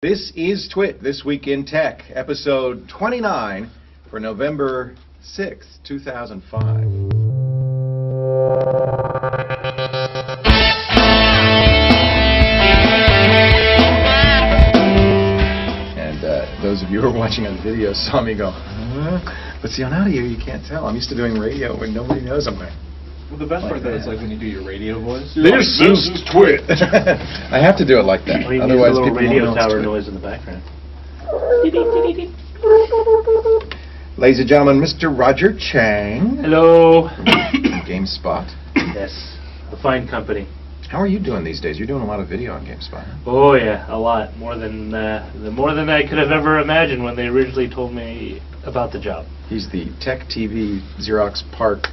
This is TWiT, This Week in Tech, episode 29 for November 6th, 2005. And those of you who are watching on video saw me go, but see, on audio you can't tell. I'm used to doing radio when nobody knows I'm going. Well, the best part though is like when you do your radio voice. This is TWiT. I have to do it like that. Well, Otherwise, a little people radio won't know it's tower TWiT. noise in the background. Ladies and gentlemen, Mr. Roger Chang. Hello. GameSpot. Yes, the fine company. How are you doing these days? You're doing a lot of video on GameSpot. Huh? Oh yeah, a lot more than I could have ever imagined when they originally told me about the job. He's the Tech TV Xerox Park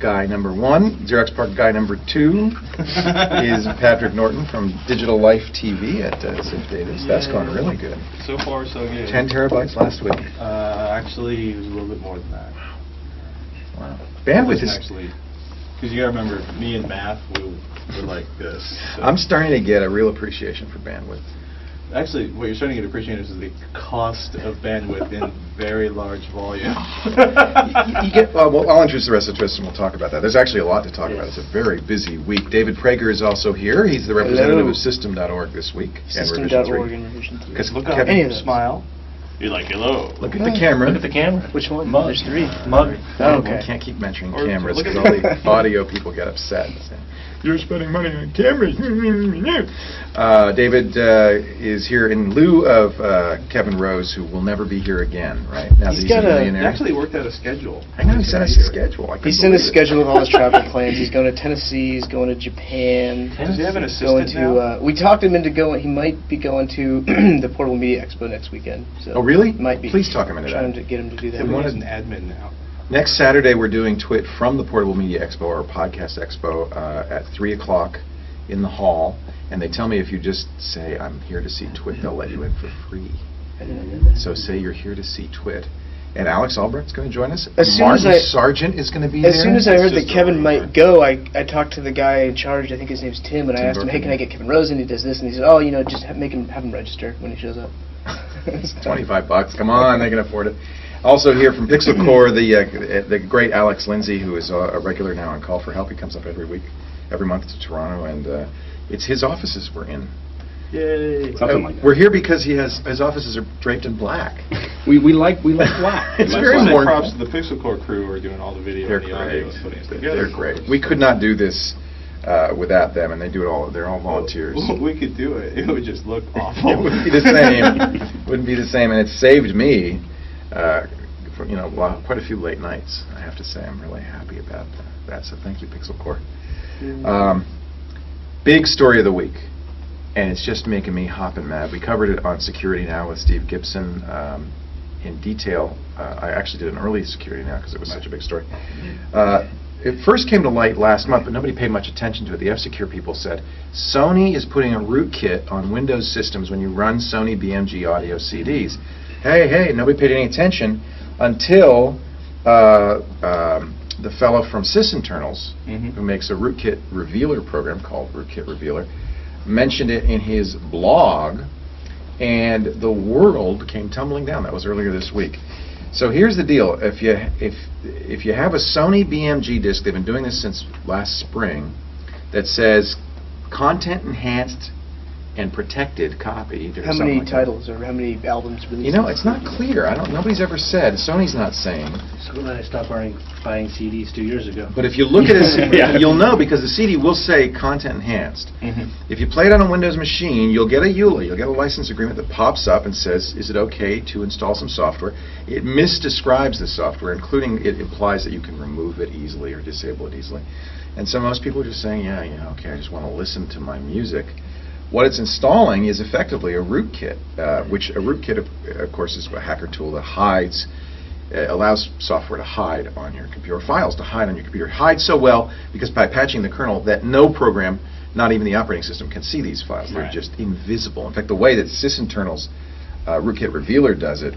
guy number one. Xerox Park guy number two is Patrick Norton from Digital Life TV at St. Davis. That's gone really good. So far, so good. 10 terabytes last week. Actually, it was a little bit more than that. Wow. Bandwidth is... Actually, because you gotta remember, me and math, we were like this. So. I'm starting to get a real appreciation for bandwidth. Actually, what you're starting to get appreciated is the cost of bandwidth in very large volume. you get, well, I'll introduce the rest of the twist and we'll talk about that. There's actually a lot to talk about. It's a very busy week. David Prager is also here. He's the representative of System.org this week. System.org and Revision 3. Because Look Kevin, up, Any of those. smile. You're like, hello. look at the camera. Look at the camera. Which one? Mug. There's three. Mug. Oh, We okay. can't keep mentioning Or cameras look because at all the audio people get upset. You're spending money on cameras. David is here in lieu of Kevin Rose, who will never be here again, right? Now He's that he's got a a- He millionaire. actually worked out a schedule. I know he sent us a schedule. I He couldn't sent a believe it. schedule of all his travel plans. He's going to Tennessee. He's going to Japan. Does he have an Going assistant to. now? We talked him into going. He might be going to the Portable Media Expo next weekend. So Oh, really? Might be. Please talk him into Trying that. to get him to do that. Everyone is an admin now. Next Saturday, we're doing TWiT from the Portable Media Expo, or Podcast Expo, at 3 o'clock in the hall. And they tell me if you just say, I'm here to see TWiT, they'll let you in for free. So say you're here to see TWiT. And Alex Albrecht's going to join us. As soon Martin as Sargent is going to be there. As soon as I heard It's that just Kevin a might rumor. go, I talked to the guy in charge. I think his name's Tim, and I Tim asked him, "Hey, Burton. can I get Kevin Rose in? He does this," and he said, "Oh, just have him register when he shows up." $25. Come on, they can afford it. Also here from Pixel Core, the great Alex Lindsay, who is a regular now on Call for Help. He comes up every month to Toronto, and it's his offices we're in. Yay. We're here because his offices are draped in black. We like black. It's Let's very say mournful. props to the Pixel Core crew who are doing all the video They're and the audio great. and putting it together. They're great. We could not do this without them, and they do it all. They're all volunteers. We could do it. It would just look It awful. wouldn't be the same. Wouldn't be the same, and it saved me, quite a few late nights. I have to say, I'm really happy about that. So thank you, Pixel Core. Big story of the week, and it's just making me hopping mad. We covered it on Security Now with Steve Gibson in detail. I actually did an early Security Now because it was such a big story. It first came to light last month, but nobody paid much attention to it. The F-Secure people said, Sony is putting a rootkit on Windows systems when you run Sony BMG audio CDs. Hey, nobody paid any attention until the fellow from SysInternals, who makes a rootkit revealer program called Rootkit Revealer, mentioned it in his blog, and the world came tumbling down. That was earlier this week. So here's the deal. If you have a Sony BMG disc, they've been doing this since last spring, that says content enhanced and protected copy. How many titles or how many albums released? It's not clear. Nobody's ever said. Sony's not saying. So glad I stopped buying CDs 2 years ago. But if you look at it, you'll know, because the CD will say content enhanced. If you play it on a Windows machine, you'll get a EULA, you'll get a license agreement that pops up and says, is it okay to install some software? It misdescribes the software, including it implies that you can remove it easily or disable it easily. And so most people are just saying, okay, I just want to listen to my music. What it's installing is effectively a rootkit, which a rootkit, of course, is a hacker tool that hides, allows software to hide on your computer, files to hide on your computer. Hide so well because by patching the kernel that no program, not even the operating system, can see these files. They're just invisible. In fact, the way that SysInternals Rootkit Revealer does it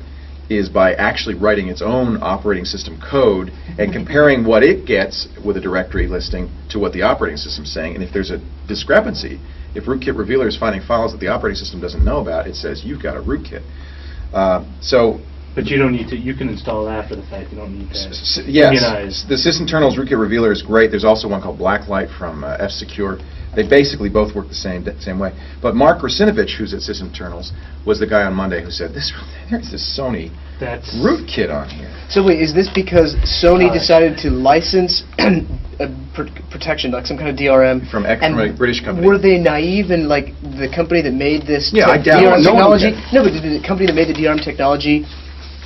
is by actually writing its own operating system code and comparing what it gets with a directory listing to what the operating system's saying. And if there's a discrepancy, if rootkit revealer is finding files that the operating system doesn't know about, it says you've got a rootkit. But you don't need to. You can install it after the fact. You don't need to Yes, immunize. the sysinternals rootkit revealer is great. There's also one called Blacklight from F-Secure. They basically both work the same way. But Mark Rusinovich, who's at sysinternals, was the guy on Monday who said, there's this Sony rootkit on here. So wait, is this because Sony Hi. decided to license protection, like some kind of DRM? From a British company. Were they naive and like the company that made this Yeah, I doubt DRM it. No one technology? did. No, but did the company that made the DRM technology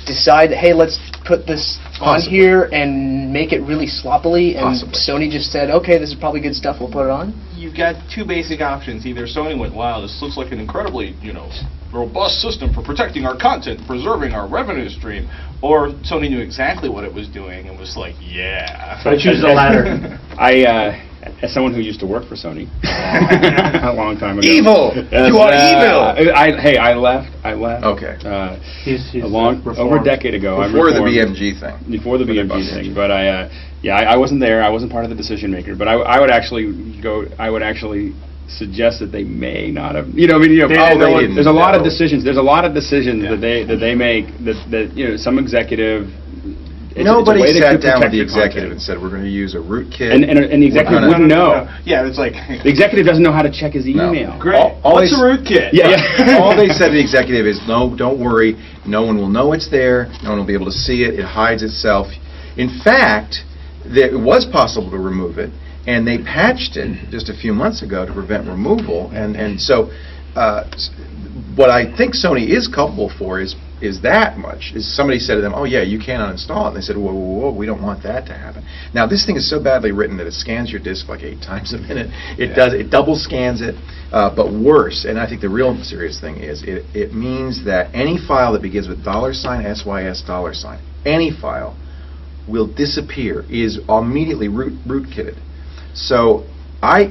decide, hey, let's put this on Possibly. here and make it really sloppily, and Possibly. Sony just said, okay, this is probably good stuff, we'll put it on? You've got two basic options. Either Sony went, wow, this looks like an incredibly, robust system for protecting our content, preserving our revenue stream, or Sony knew exactly what it was doing and was like, yeah. So I choose the latter. As someone who used to work for Sony a long time ago. Evil! You are evil! I left. Okay. He's over a decade ago. Before I the reformed. BMG thing. Before the Before the BMG BMG. thing, but I wasn't there. I wasn't part of the decision maker. But I would actually suggest that they may not have. they didn't. There's a lot of No. decisions. There's a lot of decisions Yeah. that they make that some executive. Nobody it's a way sat to down with protect the your executive content. and said, we're going to use a rootkit. And the executive No, no, wouldn't know. Yeah, it's like, The executive doesn't know how to check his No. email. great. All What's they a rootkit? Yeah. All they said to the executive is, no, don't worry. No one will know it's there. No one will be able to see it. It hides itself. In fact, it was possible to remove it, and they patched it just a few months ago to prevent removal. And so what I think Sony is culpable for is that much. Is somebody said to them, oh yeah, you can't uninstall it. And they said, whoa, whoa, whoa, we don't want that to happen. Now this thing is so badly written that it scans your disk like 8 times a minute. It double scans it, but worse, and I think the real serious thing is it means that any file that begins with $SYS$, any file will disappear, is immediately rootkitted. So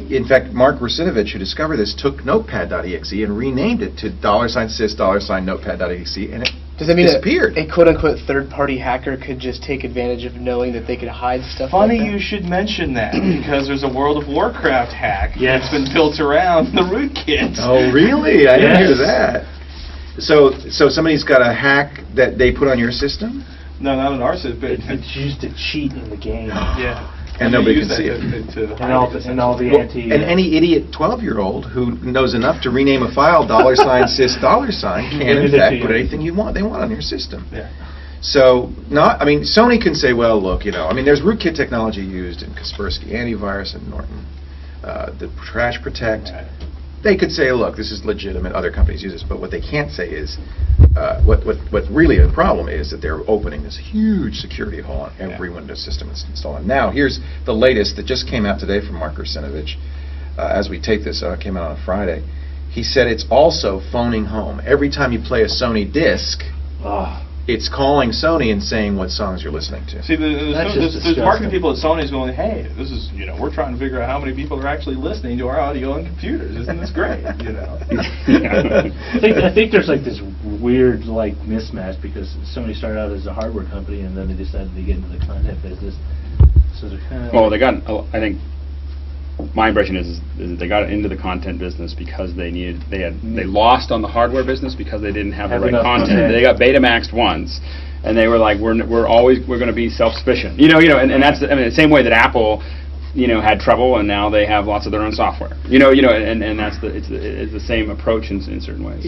in fact, Mark Rusinovich, who discovered this, took notepad.exe and renamed it to $sys $notepad.exe, and it Does that mean disappeared. a quote-unquote third-party hacker could just take advantage of knowing that they could hide stuff Funny like that? you should mention that, because there's a World of Warcraft hack Yes. that's been built around the rootkit. Oh, really? I didn't hear Yes. that. So somebody's got a hack that they put on your system? No, not an arson, but It's used to cheat in the game. yeah. And they nobody use can see that it. to And all the Well, anti. and any idiot 12-year-old who knows enough to rename a file $sys $, can in fact put anything they want on your system. Yeah. So, Sony can say, well, look, there's rootkit technology used in Kaspersky Antivirus and Norton, the Trash Protect. Right. They could say, look, this is legitimate, other companies use this, but what they can't say is, what really a problem is that they're opening this huge security hole on every Windows system it's installing. Now, here's the latest that just came out today from Mark Rusinovich. As we take this, it came out on a Friday. He said it's also phoning home. Every time you play a Sony disc, it's calling Sony and saying what songs you're listening to. See, That's just there's disgusting. marketing people at Sony's going, hey, this is, we're trying to figure out how many people are actually listening to our audio on computers. Isn't this great? I think there's like this weird mismatch because Sony started out as a hardware company and then they decided to get into the content business. So they're kind of Well, they got. I think my impression is that they got into the content business because they lost on the hardware business because they didn't have the right enough content. content. They got Betamaxed once, and they were like, we're going to be self-sufficient. And that's the same way that Apple, had trouble, and now they have lots of their own software. And that's it's the same approach in certain ways.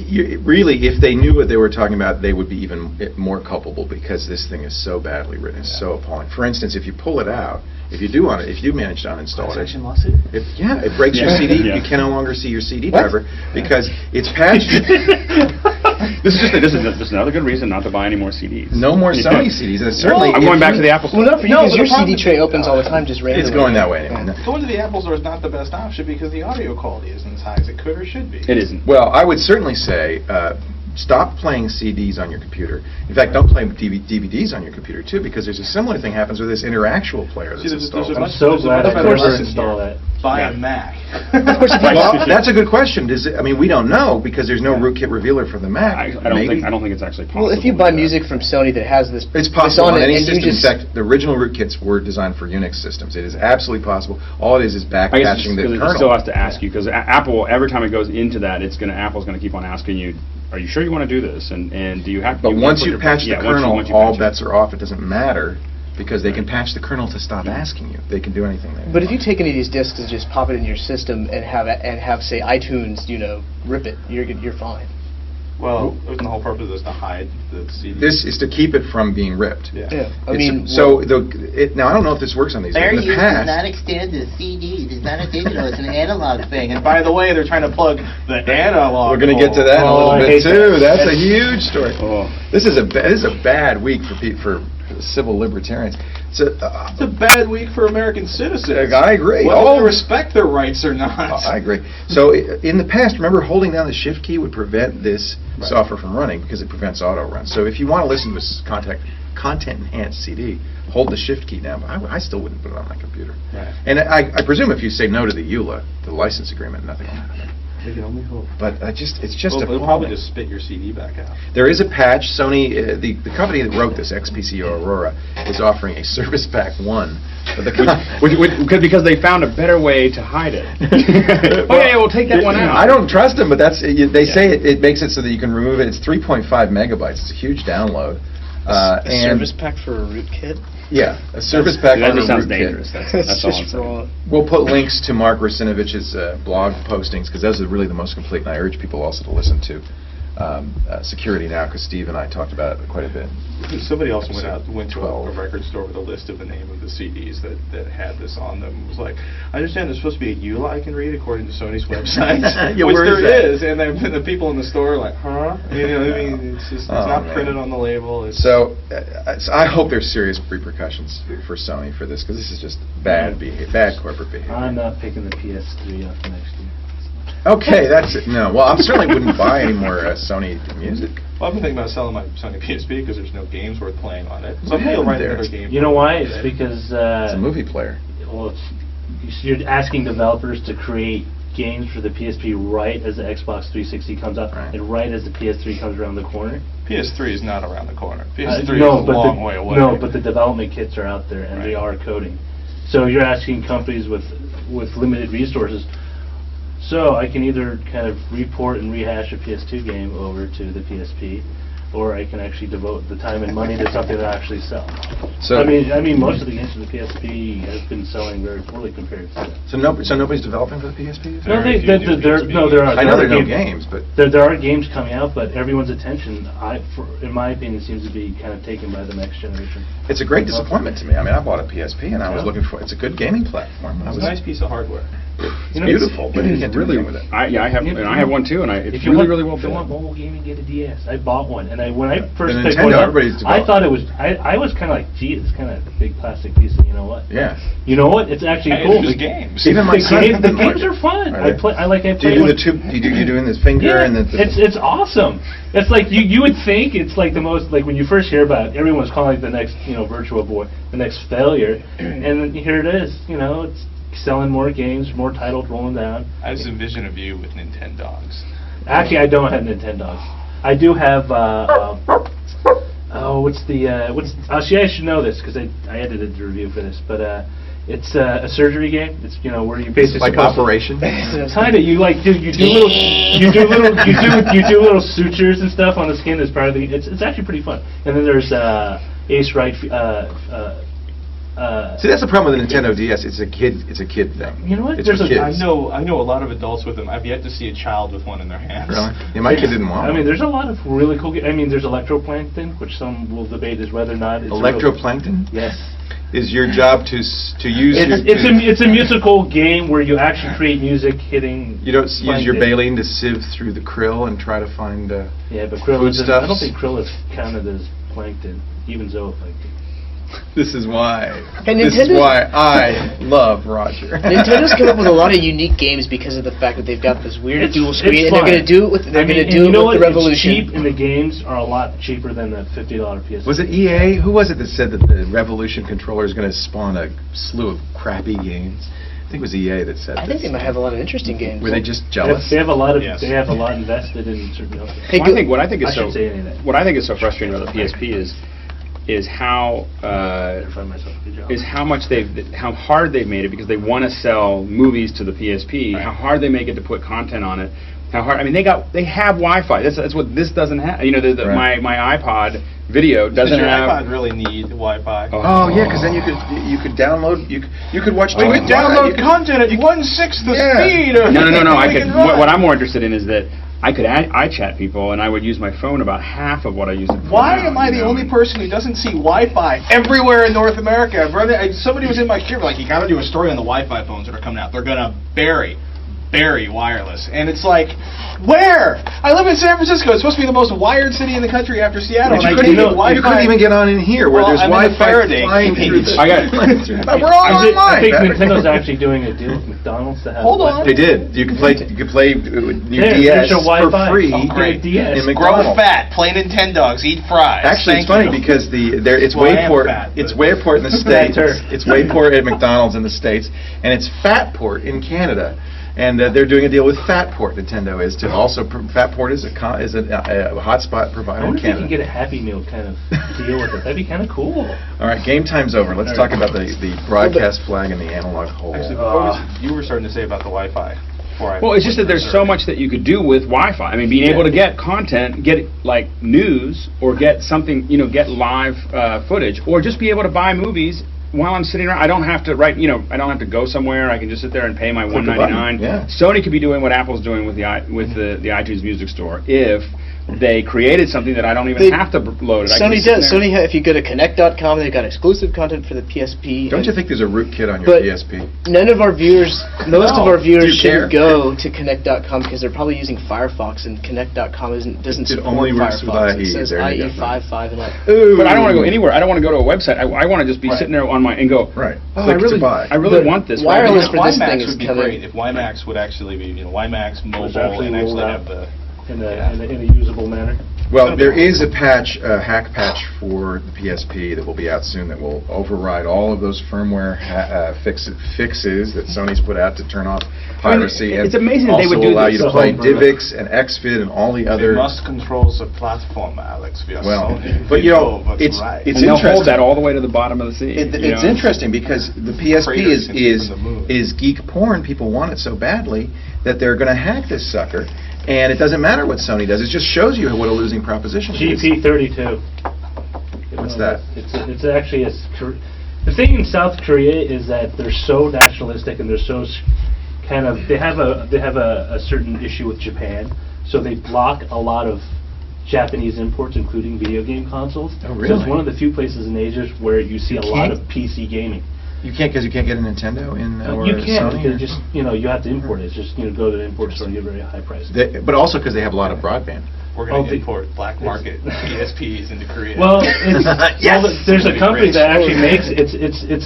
Really, if they knew what they were talking about, they would be even more culpable because this thing is so badly written, it's so appalling. For instance, if you pull it out, if you do manage to uninstall it, lawsuit? it breaks your Yeah. CD. Yeah. You can no longer see your CD driver because it's patched. This is just another good reason not to buy any more CDs. No more Sony CDs, and certainly I'm going back to the Apple store. Well, not for you, No, because but your the problem CD is- tray opens all the time just randomly. it's going that way anyway. Going to the Apple Store is not the best option because the audio quality isn't as high as it could or should be. It isn't. Well, I would certainly say stop playing CDs on your computer. In fact, don't play DVDs on your computer too, because there's a similar thing happens with this interactual player that's installed. I'm so glad I never installed that. Buy Yeah. a Mac. Well, that's a good question. I mean, we don't know because there's no rootkit revealer for the Mac. I don't think it's actually possible. Well, if you buy music from Sony that has this, It's this possible on on it, any and you system. In just- fact, the original rootkits were designed for Unix systems. It is absolutely possible. All it is back I guess patching the because kernel. it still has to ask you, because Apple, every time it goes into that, Apple's going to keep on asking you, are you sure you want to do this? And do you have to... But once you put patch the yeah, once kernel, you all patch it. bets are off. It doesn't matter because they can patch the kernel to stop asking you. They can do anything they But if you want. take any of these discs and just pop it in your system and have say iTunes, rip it, you're fine. Well, the whole purpose is to hide the CD. This is to keep it from being ripped. Yeah. Yeah, I It's- mean, so now I don't know if this works on these. But Fair in use the does past, not extend to CD. It is not a digital. It's an analog thing. And by the way, they're trying to plug the analog. we're going to get to that in a Oh, little I bit hate too. that. That's a huge story. Oh. This is a bad week for civil libertarians. It's a bad week for American citizens. I agree. Whether All- they respect their rights or not. I agree. So in the past, remember holding down the shift key would prevent this Right. software from running because it prevents auto run. So if you want to listen to a content enhanced CD, hold the shift key down. But I still wouldn't put it on my computer. Right. And I presume if you say no to the EULA, the license agreement, nothing will happen. We can only hope. But it's just Well, a they'll probably just spit your CD back out. There is a patch. Sony, the company that wrote this, XPCO Aurora, is offering a Service Pack 1. But the Because they found a better way to hide it. We'll take that one out. I don't trust them, but they say it makes it so that you can remove it. It's 3.5 megabytes. It's a huge download. a And service pack for a rootkit. yeah, a Service Pack That on a just sounds rootkit. dangerous. That's That's all I'm just saying. wrong. We'll put links to Mark Rusinovich's blog postings because those are really the most complete, and I urge people also to listen to Security Now because Steve and I talked about it quite a bit. Somebody else went to 12. a record store with a list of the name of the CDs that had this on them. It was like, I understand there's supposed to be a EULA I can read according to Sony's website, Yeah, which where is there that? is, and then the people in the store are like, huh? You know what I mean? It's Oh, not man. printed on the label. It's So I hope there's serious repercussions for Sony for this because this is just bad corporate behavior. I'm not picking the PS3 up for next year. Okay, that's it. No, well, I certainly wouldn't buy any more Sony music. Well, I've been thinking about selling my Sony PSP because there's no games worth playing on it. What Some people happened write there? another game. You know why? It's because It's a movie player. well, you're asking developers to create games for the PSP right as the Xbox 360 comes out, Right. and right as the PS3 comes around the corner. PS3 is not around the corner. PS3 No, is a but long way away. No, but the development kits are out there, and they Right. are coding. So you're asking companies with limited resources. So I can either kind of report and rehash a PS2 game over to the PSP, or I can actually devote the time and money to something that I actually sell. So I mean, most of the games for the PSP have been selling very poorly compared to that. so nobody's developing for the PSP? No, Very few new PSP there are. I know there are no games. games, but There are games coming out, but everyone's attention, in my opinion, seems to be kind of taken by the next generation. it's a great disappointment to me. I mean, I bought a PSP and I was Yeah. looking for. It's a good gaming platform. It's a nice piece of hardware. It's You know, it's- beautiful, but you can't do anything with it. I have one too, and it's If you really, want, really well if you want built. mobile gaming, get a DS. I bought one, and when I first The picked Nintendo, one up, everybody's I developed. thought it was. I was kind of like, gee, it's kind of a big plastic piece. And you know what? Yeah. You know what? It's actually Hey, cool. it's just The- games. Even my son the didn't like games it. are fun. Are I they? play. I Do play you do one- the two? You doing this finger Yeah, and the it's awesome. It's like you would think it's like the most, like when you first hear about it, everyone's calling it the next Virtual Boy, the next failure, and then here it is. It's selling more games, more titles rolling down. I just envision a view with Nintendogs. Actually, I don't have Nintendogs. I do have. Actually, I should know this because I edited the review for this, but it's a surgery game. It's where you basically like supposed to- Operation. Kind of, you do little sutures and stuff on the skin as part of the. It's actually pretty fun. And then there's Ace Wright. See, that's the problem with the Nintendo DS. It's a kid thing. You know what? It's There's for a- kids. I know a lot of adults with them. I've yet to see a child with one in their hands. Really? Yeah, my kid didn't want I one. mean, there's a lot of really cool. There's electroplankton, which some will debate is whether or not it's Electroplankton Yes. is your job to use. It's a musical game where you actually create music hitting. You don't use your plankton. baleen to sieve through the krill and try to find. Yeah, but krill is. foodstuffs? I don't think krill is counted as plankton, even zooplankton. This is why. And This is Nintendo's- why I love Roger. Nintendo's come up with a lot of unique games because of the fact that they've got this weird dual screen, and fun. they're going to do it with I mean, and do you it know with what? the Revolution. It's cheap, and the games are a lot cheaper than the $50 PS. Was it EA? Who was it that said that the Revolution controller is going to spawn a slew of crappy games? I think it was EA that said I think this. they might have a lot of interesting games. Were they just They have, jealous? they have a lot of. Yes. They have a lot invested in certain. Hey, Well, I think what I think is I shouldn't say any of that. what I think is so frustrating about the PSP is how I find myself a good job. is how hard they've made it because they want to sell movies to the PSP. Right. How hard they make it to put content on it. How hard? I mean, they have Wi-Fi. That's what this doesn't have. You know, Right. my iPod video Does doesn't your have. iPod really need Wi-Fi? Oh yeah, because then you could download you could watch. We TV. could download You could- content at 1/6 the Yeah. speed. No. I We could. can run. What I'm more interested in is that I could iChat people, and I would use my phone about half of what I use it for Why now, am I you the know? only person who doesn't see Wi-Fi everywhere in North America? Brother, somebody was in my queue, like, you got to do a story on the Wi-Fi phones that are coming out. They're going to bury wireless. And it's like, where? I live in San Francisco. It's supposed to be the most wired city in the country after Seattle. But and you I couldn't, can't even, get Wi-Fi. you couldn't even get on in here where Well, there's I'm in a Wi-Fi Faraday flying through cage. the. I got- But we're all I online. think Patrick. Nintendo's actually doing a deal with McDonald's to have. Hold on. They did. You could play your There's DS your for Wi-Fi. free Upgrade DS. in Grow McDonald's. fat, play Nintendogs, eat fries. Actually, it's Thank funny you. because it's Well, I am Wayport. fat, It's but- Wayport in the states. Fatter. It's Wayport at McDonald's in the states, and it's Fatport in Canada. And they're doing a deal with Fatport. Nintendo is to also. Fatport is a hotspot I provider in wonder if you can Canada. get a Happy Meal kind of deal with it. That'd be kind of cool. All right, game time's over. Let's talk about the broadcast flag and the analog hole. Actually, before you were starting to say about the Wi-Fi. Well, it's just that there's so much that you could do with Wi-Fi. I mean, being able to get content, get like news, or get something, get live footage, or just be able to buy movies while I'm sitting around. I don't have to I don't have to go somewhere. I can just sit there and pay my Click a button, $1.99. yeah. Sony could be doing what Apple's doing with the iTunes Music Store if they created something that I don't even They- have to load it. I can Sony just sit does. there. Sony, if you go to Connect.com, they've got exclusive content for the PSP. Don't you think there's a rootkit on your But- PSP? None of our viewers, most of No. our Do viewers you care? should go to Connect.com because they're probably using Firefox, and Connect.com doesn't It support only works with Firefox. IE. It says There you IE go. 5.5 and up. But I don't want to go anywhere. I don't want to go to a website. I want to just be Right. sitting there on my and go. Right. Oh, Click I really, to buy. I really But want this. wireless for this WiMAX thing is would be coming. great if WiMAX would actually be, WiMAX mobile actually and actually rolled have out. the. In Yeah. a usable manner. Well, there is a patch, a hack patch for the PSP that will be out soon that will override all of those firmware fixes that Sony's put out to turn off piracy. it's and amazing that they would also do allow this. you to The play home version. DivX and XFID and all the They other. must control the platform, Alex. We are Well, Sony. but We you know, what's it's right. it's And they'll interesting. hold that all the way to the bottom of the sea. It's interesting because the PSP Craters can is from the moon. is geek porn. People want it so badly that they're going to hack this sucker, and it doesn't matter what Sony does. It just shows you what a losing proposition it is. GP32. What's that? It's actually the thing in South Korea is that they're so nationalistic and they're so they have a certain issue with Japan, so they block a lot of Japanese imports, including video game consoles. Oh, So really? it's one of the few places in Asia where you see a lot of PC gaming. You can't because you can't get a Nintendo in or You can Sony. because just you have to import it. It's just go to the import store and get very high prices. But also because they have a lot of broadband. We're going Oh, to import black market PSPs into Korea. Well, there's a Be company rich. that actually makes it's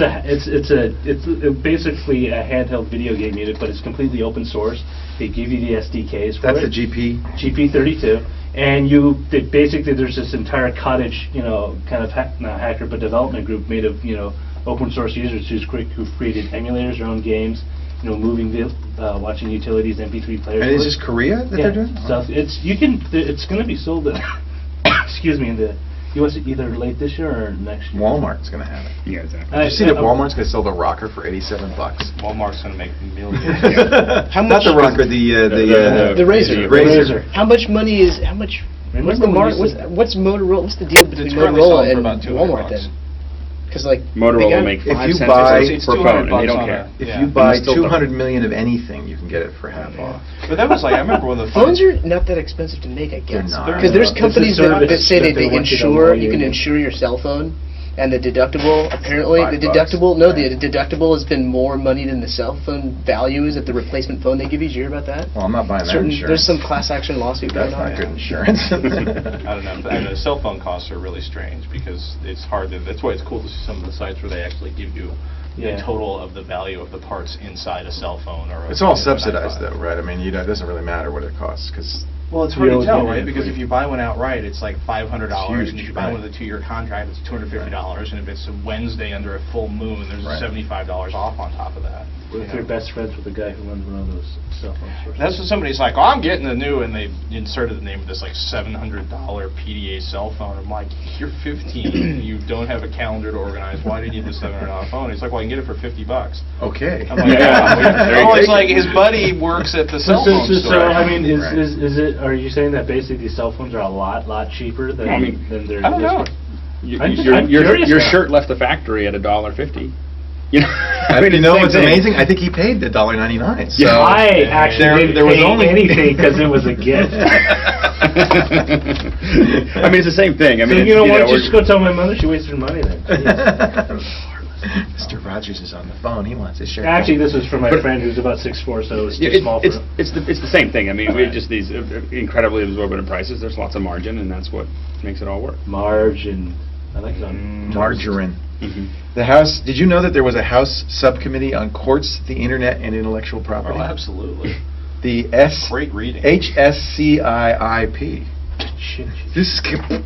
basically a handheld video game unit, but it's completely open source. They give you the SDKs for That's it. the GP. GP32, and basically there's this entire cottage, kind of not hacker but development group made of open source users who've created emulators, their own games, watching utilities, MP3 players. And is this Korea that they're doing? So it's going to be sold in, excuse me, in the U.S. either late this year or next year. Walmart's going to have it. Yeah, exactly. Did you see that Walmart's going to sell the rocker for $87? Walmart's going to make millions. How Not much? the rocker, The Razor. The Razor. How much money is how much? What's the Remember when mark? you What's Motorola? What's the deal between It's currently Motorola selling for and about $200. Walmart then? Because Motorola will they make if 5 you cents buy- It's per phone, and they $200 don't on care. a- If yeah. you buy And they still 200 million of anything, you can get it for half off. But that was like, I remember when the phones are not that expensive to make, I guess. They're not. Because there's It's a companies that service say that they they want you to insure. know You can you- insure your cell phone, And the deductible, apparently, $5, the right. deductible has been more money than the cell phone value is at the replacement phone they give you. Did you hear about that? Well, I'm not buying that insurance. There's some class action lawsuit That's going on. not good insurance. I don't know. I mean, cell phone costs are really strange because it's hard to. That's why it's cool to see some of the sites where they actually give you the total of the value of the parts inside a cell phone or. It's all subsidized, though, right? I mean, it doesn't really matter what it costs because. Well, it's You hard to always tell, get it right? for Because free. if you buy one outright, it's like $500, It's huge, and if you buy right. one with a 2-year contract, it's $250, and if it's a Wednesday under a full moon, there's Right. $75 off on top of that. What if you you're know? best friends with the guy who runs one of those cell phone stores? That's when somebody's like, "Oh, I'm getting the new," and they inserted the name of this like $700 PDA cell phone. I'm like, "You're 15. You don't have a calendar to organize. Why do you need this $700 phone?" He's like, "Well, I can get it for $50." Okay. I'm like, Yeah. "Oh, it's like his buddy works at the cell phone So, store." I mean, Right. is it? Are you saying that basically these cell phones are a lot cheaper than I mean, than their? I don't know. I'm curious Your now. shirt left the factory at $1.50. You know, I mean, it's you know the what's same thing. amazing? I think he paid $1.99. So Yeah. I actually there was didn't only pay anything because it was a gift. I mean, it's the same thing. I So mean, you know what? we're- Just go tell my mother she wasted her money then. Mr. Rogers is on the phone. He wants his shirt. Actually, this was for my But- friend who's about 6'4", so it's too Yeah, small for him. it's the same thing. I mean, we Right. just these incredibly absorbent prices. There's lots of margin, and that's what makes it all work. Margin. I like it on Margarine. Mm-hmm. The House. Did you know that there was a House subcommittee on courts, the Internet, and intellectual property? Oh, absolutely. The Great reading. HSCIIP. Shit. This is. Stupid.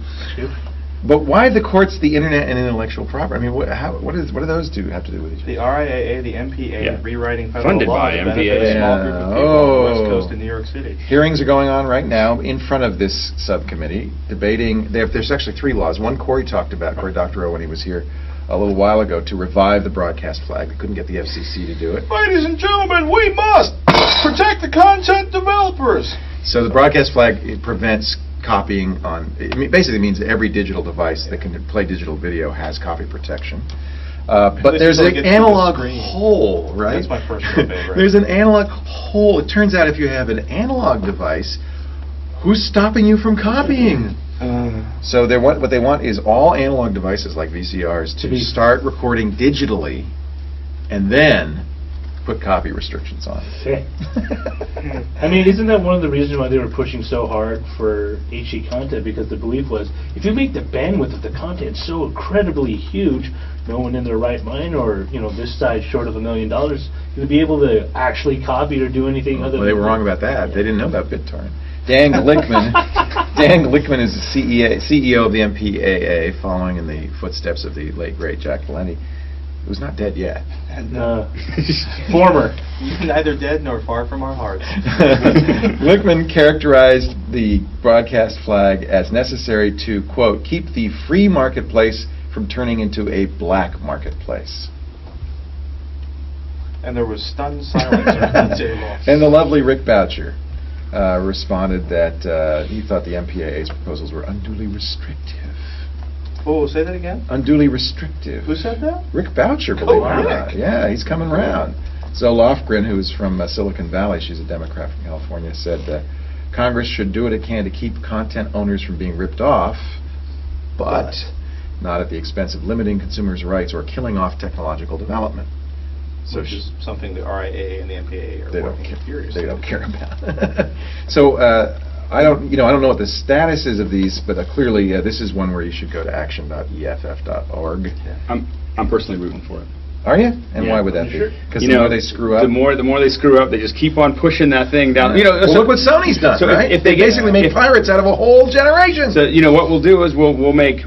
But why the courts, the Internet, and intellectual property? I mean, what do those two have to do with each other? The RIAA, the MPA, Yeah. rewriting federal Funded law by to benefit MPA. a small group of people on the West Oh. Coast in New York City. Hearings are going on right now in front of this subcommittee, debating. There's actually 3 laws. One Corey talked about, Corey Doctorow, when he was here a little while ago, to revive the broadcast flag. They couldn't get the FCC to do it. Ladies and gentlemen, we must protect the content developers. So the broadcast flag, it prevents copying on, basically means every digital device that can play digital video has copy protection. But This there's is an like it's analog the screen. hole, right? That's my personal favorite. There's an analog hole. It turns out if you have an analog device, who's stopping you from copying? So what they want is all analog devices like VCRs to start recording digitally and then put copy restrictions on. I mean, isn't that one of the reasons why they were pushing so hard for HD content? Because the belief was, if you make the bandwidth of the content so incredibly huge, no one in their right mind, or this side short of $1 million, would be able to actually copy or do anything other. Well, they than were wrong about that. They didn't know about BitTorrent. Dan Glickman is the CEO of the MPAA, following in the footsteps of the late great Jack Valenti, who's not dead yet. Former. Neither dead nor far from our hearts. Glickman characterized the broadcast flag as necessary to, quote, keep the free marketplace from turning into a black marketplace. And there was stunned silence around the table. And the lovely Rick Boucher responded that he thought the MPAA's proposals were unduly restrictive. Oh, say that again? Unduly restrictive. Who said that? Rick Boucher, believe it or Rick. not. Yeah, he's coming around. Zoe Lofgren, who's from Silicon Valley, she's a Democrat from California, said Congress should do what it can to keep content owners from being ripped off, but not at the expense of limiting consumers' rights or killing off technological development. So Which is something the RIAA and the MPA they are don't working care. furiously. They don't care about. So I don't know what the status is of these, but clearly this is one where you should go to action.eff.org. I'm personally rooting for it. Are you? And Yeah, why would that sure. be? Because the more they screw up. the more they screw up, they just keep on pushing that thing down. Well, look what Sony's done, so right? if they they get- basically made if- pirates out of a whole generation. So what we'll do is we'll make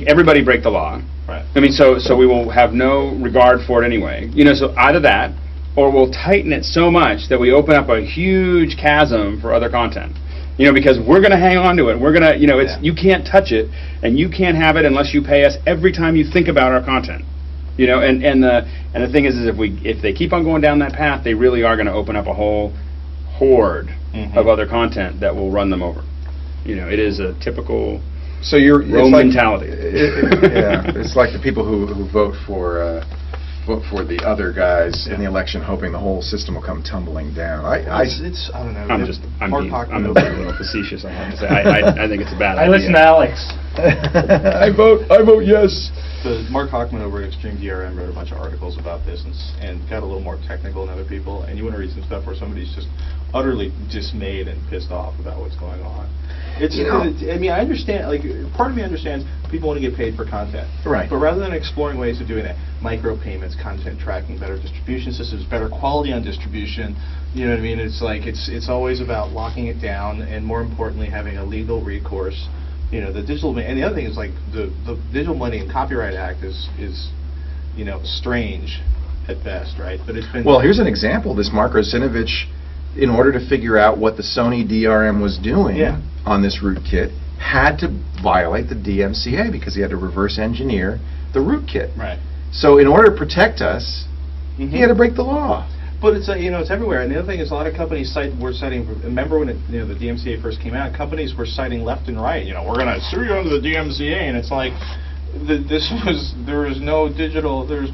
everybody break the law. Right. I mean, so we will have no regard for it anyway. So either that, or we'll tighten it so much that we open up a huge chasm for other content. Because we're going to hang on to it. We're going to, you can't touch it, and you can't have it unless you pay us every time you think about our content. And the thing is if they keep on going down that path, they really are going to open up a whole horde of other content that will run them over. It is a typical So you're Rome mentality. Yeah, it's like the people who vote for the other guys in the election, hoping the whole system will come tumbling down. I don't know. I'm being a little facetious, I have to say. I think it's a bad I idea. listen to Alex. I vote yes. The Mark Hockman over at Extreme DRM wrote a bunch of articles about this and got a little more technical than other people. And you want to read some stuff where somebody's just utterly dismayed and pissed off about what's going on. It's, I mean, I understand, like, part of me understands people want to get paid for content. Right. But rather than exploring ways of doing that, micropayments, content tracking, better distribution systems, better quality on distribution, you know what I mean? It's like, it's always about locking it down and, more importantly, having a legal recourse. You know, the digital, and the other thing is, like, the Digital Millennium Copyright Act is, you know, strange at best, right? But it's been... Well, here's an example. This Mark Rosinovich, in order to figure out what the Sony DRM was doing on this rootkit, had to violate the DMCA because he had to reverse engineer the rootkit. Right. So in order to protect us, he had to break the law. But it's you know, it's everywhere. And the other thing is, a lot of companies were citing. Remember when the DMCA first came out? Companies were citing left and right. You know, we're going to sue you under the DMCA, and it's like, there's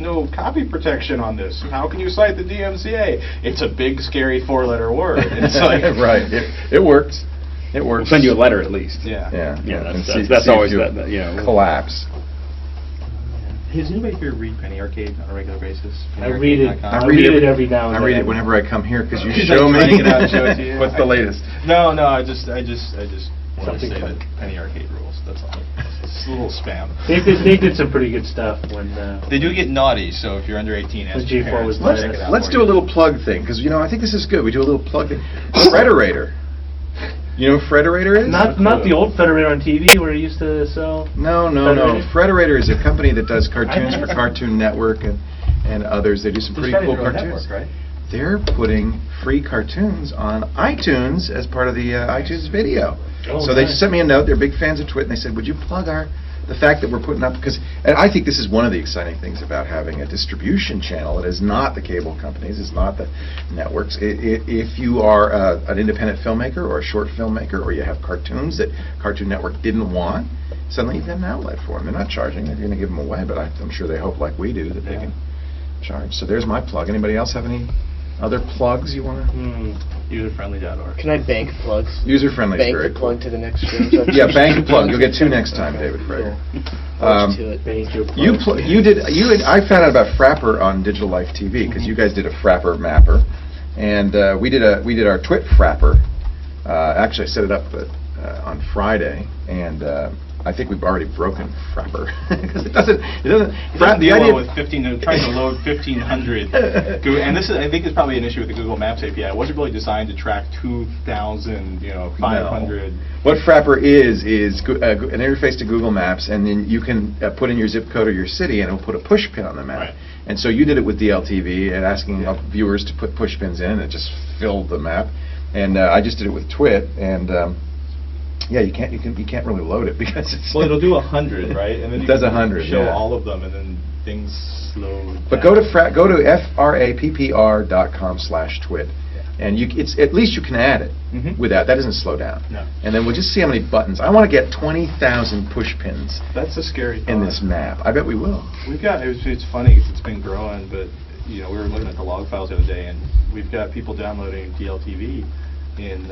no copy protection on this. How can you cite the DMCA? It's a big, scary 4-letter word. It's like right. It works. It works. We'll send you a letter at least. Yeah. Yeah. That's always that, you know. Collapse. Does anybody here read Penny Arcade on a regular basis? I read it. I I read it every now and then. I read it whenever I come here because you He's show like me. writing it out and show it to you. What's the latest? No, I just want to Something say fun. that Penny Arcade rules. That's all. It's a little spam. They did some pretty good stuff when They do get naughty, so if you're under 18, ask When your G4 parents was to let's- check it out Let's for do a you. little plug thing because I think this is good. We do a little plug thing. Frederator. You know who Frederator is? not the old Federator on TV where he used to sell. No. Frederator? Frederator is a company that does cartoons for Cartoon Network and others. They do some pretty cool cartoons. Network, right? They're putting free cartoons on iTunes as part of the iTunes video. Oh, so they nice. sent me a note. They're big fans of TWiT, and they said, "Would you plug the fact that we're putting up?" And I think this is one of the exciting things about having a distribution channel. It is not the cable companies. It's not the networks. If you are an independent filmmaker or a short filmmaker, or you have cartoons that Cartoon Network didn't want, suddenly you've got an outlet for them. They're not charging. They're going to give them away, but I'm sure they hope, like we do, that they can charge. So there's my plug. Anybody else have any other plugs you want to? Userfriendly.org. Can I bank plugs? User-friendly is Bank very the cool. plug to the next show. Yeah, bank the plug. You'll get 2 next time, David Frager. Hold you to it. Bank your plug. I found out about Frapper on Digital Life TV because you guys did a Frapper mapper, and we did our TWiT Frapper. Actually, I set it up on Friday, and I think we've already broken Frapper because it doesn't. The idea with trying to load 1,500, and this is, I think, is probably an issue with the Google Maps API. It wasn't really designed to track 2,000, 500. What Frapper is an interface to Google Maps, and then you can put in your zip code or your city, and it'll put a push pin on the map. Right. And so you did it with DLTV and asking viewers to put push pins in, and it just filled the map. And I just did it with TWiT, and yeah, you can't really load it because it's Well, it'll do 100, right? And then It you does can 100, show yeah. all of them, and then things slow. But go to frappr.com/twit, and at least you can add it without. That doesn't slow down. No. And then we'll just see how many buttons. I want to get 20,000 push pins That's a scary thought. in this map. I bet we will. We've got, it's funny because it's been growing, but we were looking at the log files the other day, and we've got people downloading DLTV in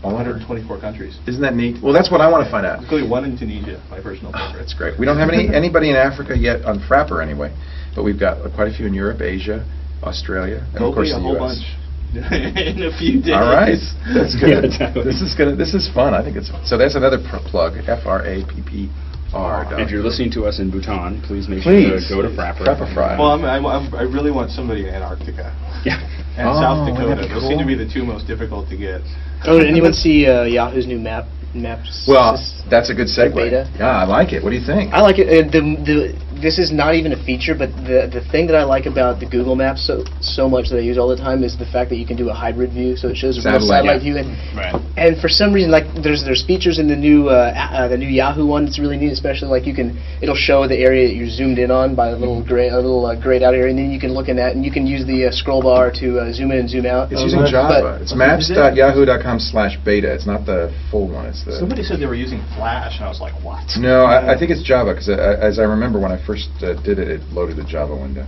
124 countries, Isn't that neat? Well, that's what I want to find out. including one in Tunisia, my personal favorite. That's great. We don't have anybody in Africa yet on Frapper anyway, but we've got quite a few in Europe, Asia, Australia, and of course Hopefully the a whole US. bunch in a few days. All right, that's good. Yeah, exactly. This is fun. I think it's so. That's another plug. FRAPPR. If you're listening to us in Bhutan, please make Please. sure to go to Frapper. Frapper. Well, I really want somebody in Antarctica Yeah. and Oh, South wouldn't Dakota. that be Those seem to cool? be the two most difficult to get. Oh, did anyone see Yahoo's new maps? Well, that's a good segue. beta? Yeah, I like it. What do you think? I like it. This is not even a feature, but the thing that I like about the Google Maps so much that I use all the time is the fact that you can do a hybrid view, so it shows a real Satellite, satellite yeah. view. Right. And for some reason, like there's features in the new Yahoo one that's really neat, especially like it'll show the area that you're zoomed in on by a little grayed out area, and then you can look in that, and you can use the scroll bar to zoom in and zoom out. It's using Java. It's maps.yahoo.com/beta. It's not the full one. It's the. Somebody said they were using Flash, and I was like, what? No, I think it's Java because as I remember when I first did it, it loaded the Java window.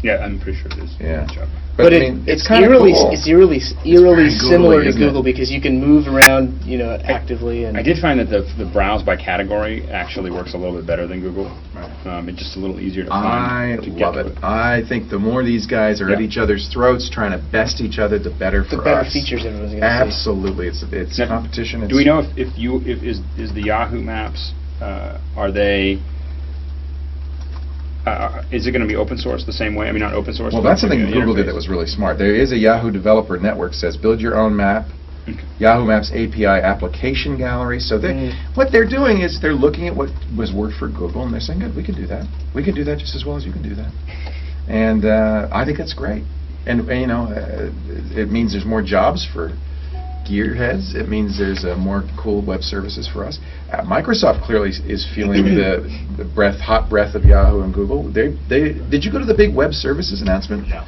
Yeah, I'm pretty sure it is. Yeah. Java. But I mean, it's kinda eerily, cool. it's eerily very similar googly, to isn't it? Google because you can move around, actively. And I did find that the browse by category actually works a little bit better than Google. It's just a little easier to I find. To love get it. to I think the more these guys are at Yeah. each other's throats trying to best each other, the better for the better us. features everyone's going to see. Absolutely, it's Now, competition. Do we know if is the Yahoo Maps are they? Is it going to be open source the same way? I mean, not open source. Well, but that's something the Google did interface? that was really smart. There is a Yahoo developer network says build your own map. Okay. Yahoo Maps API application gallery. So what they're doing is they're looking at what was worked for Google and they're saying, good, we can do that. We can do that just as well as you can do that. And I think that's great. And it means there's more jobs for gearheads. It means there's more cool web services for us. Microsoft clearly is feeling the hot breath of Yahoo and Google. Did you go to the big web services announcement? No.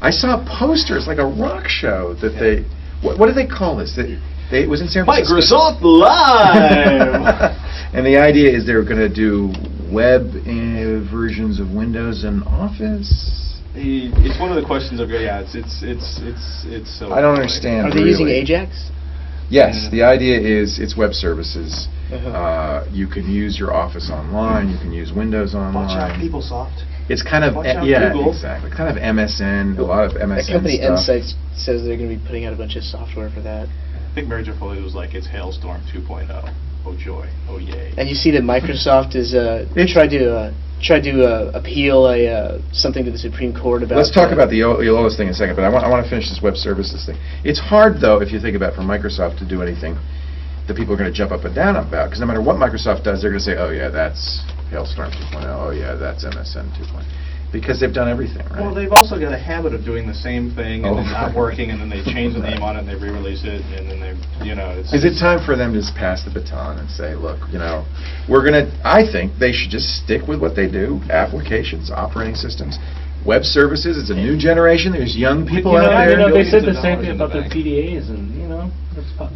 I saw posters like a rock show that they. What do they call this? It was in San Francisco. Microsoft Live! And the idea is they're going to do web versions of Windows and Office. It's one of the questions of it's so. I don't understand. Are they using really. Ajax? Yes, the idea is it's web services. Uh-huh. You can use your Office online. You can use Windows online. Watch out, PeopleSoft. It's kind of Watch out, Google. exactly. Kind of MSN. A lot of MSN That company stuff. Insight says they're going to be putting out a bunch of software for that. I think Merger Foley was like, it's Hailstorm 2.0. Oh joy, oh yay. And you see that Microsoft is tried to appeal something to the Supreme Court about. Let's talk about the EOLA's thing in a second, but I want to finish this web services thing. It's hard, though, if you think about it, for Microsoft to do anything that people are going to jump up and down about, because no matter what Microsoft does, they're going to say, oh yeah, that's Hailstorm 2.0, oh yeah, that's MSN 2.0, because they've done everything, right? Well, they've also got a habit of doing the same thing and then not working, and then they change the name on it and they re-release it, and then they, it's... Is it time for them to just pass the baton and say, look, we're going to, I think they should just stick with what they do, applications, operating systems, web services. It's a new generation. There's young people out there. They said the Billions of same dollars thing in the about their bank. PDAs, and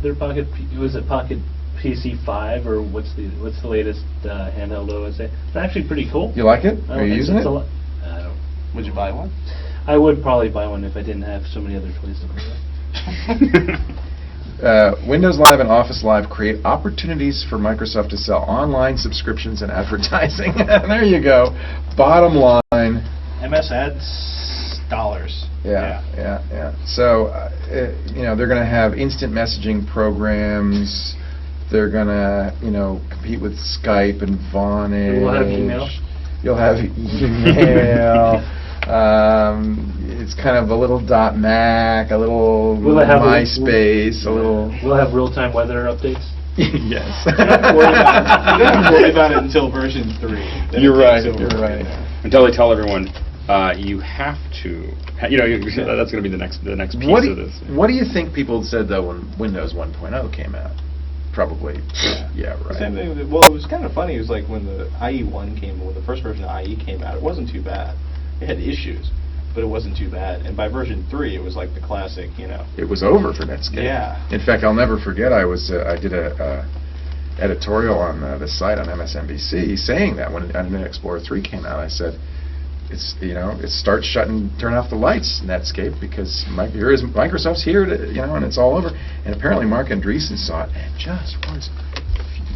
their Pocket, was it Pocket PC 5 or what's the latest handheld OSA? It's actually pretty cool. You like it? I Are don't you think using it's it? a lot- I don't. Would you buy one? I would probably buy one if I didn't have so many other toys to play with. Windows Live and Office Live create opportunities for Microsoft to sell online subscriptions and advertising. There you go. Bottom line. MS ads, dollars. Yeah. So, they're going to have instant messaging programs. They're going to, compete with Skype and Vonage. We'll have email. You'll have email. It's kind of a little .Mac, a little Will it have MySpace, a little... We'll have real-time weather updates. Yes. You don't have to worry about it until version 3. Then You're it right. takes over You're from right. there. Until they tell everyone, you have to. That's going to be the next piece of this. What do you think people said though when Windows 1.0 came out? Probably. Yeah. Right. Same thing. Well, it was kind of funny. It was like when the IE1 when the first version of IE came out, it wasn't too bad. It had issues, but it wasn't too bad. And by version 3, it was like the classic, It was over for Netscape. Yeah. In fact, I'll never forget. I did a editorial on the site on MSNBC saying that when Internet Explorer 3 came out, I said, it starts turn off the lights, Netscape, because Microsoft's here to, and it's all over. And apparently Mark Andreessen saw it and just was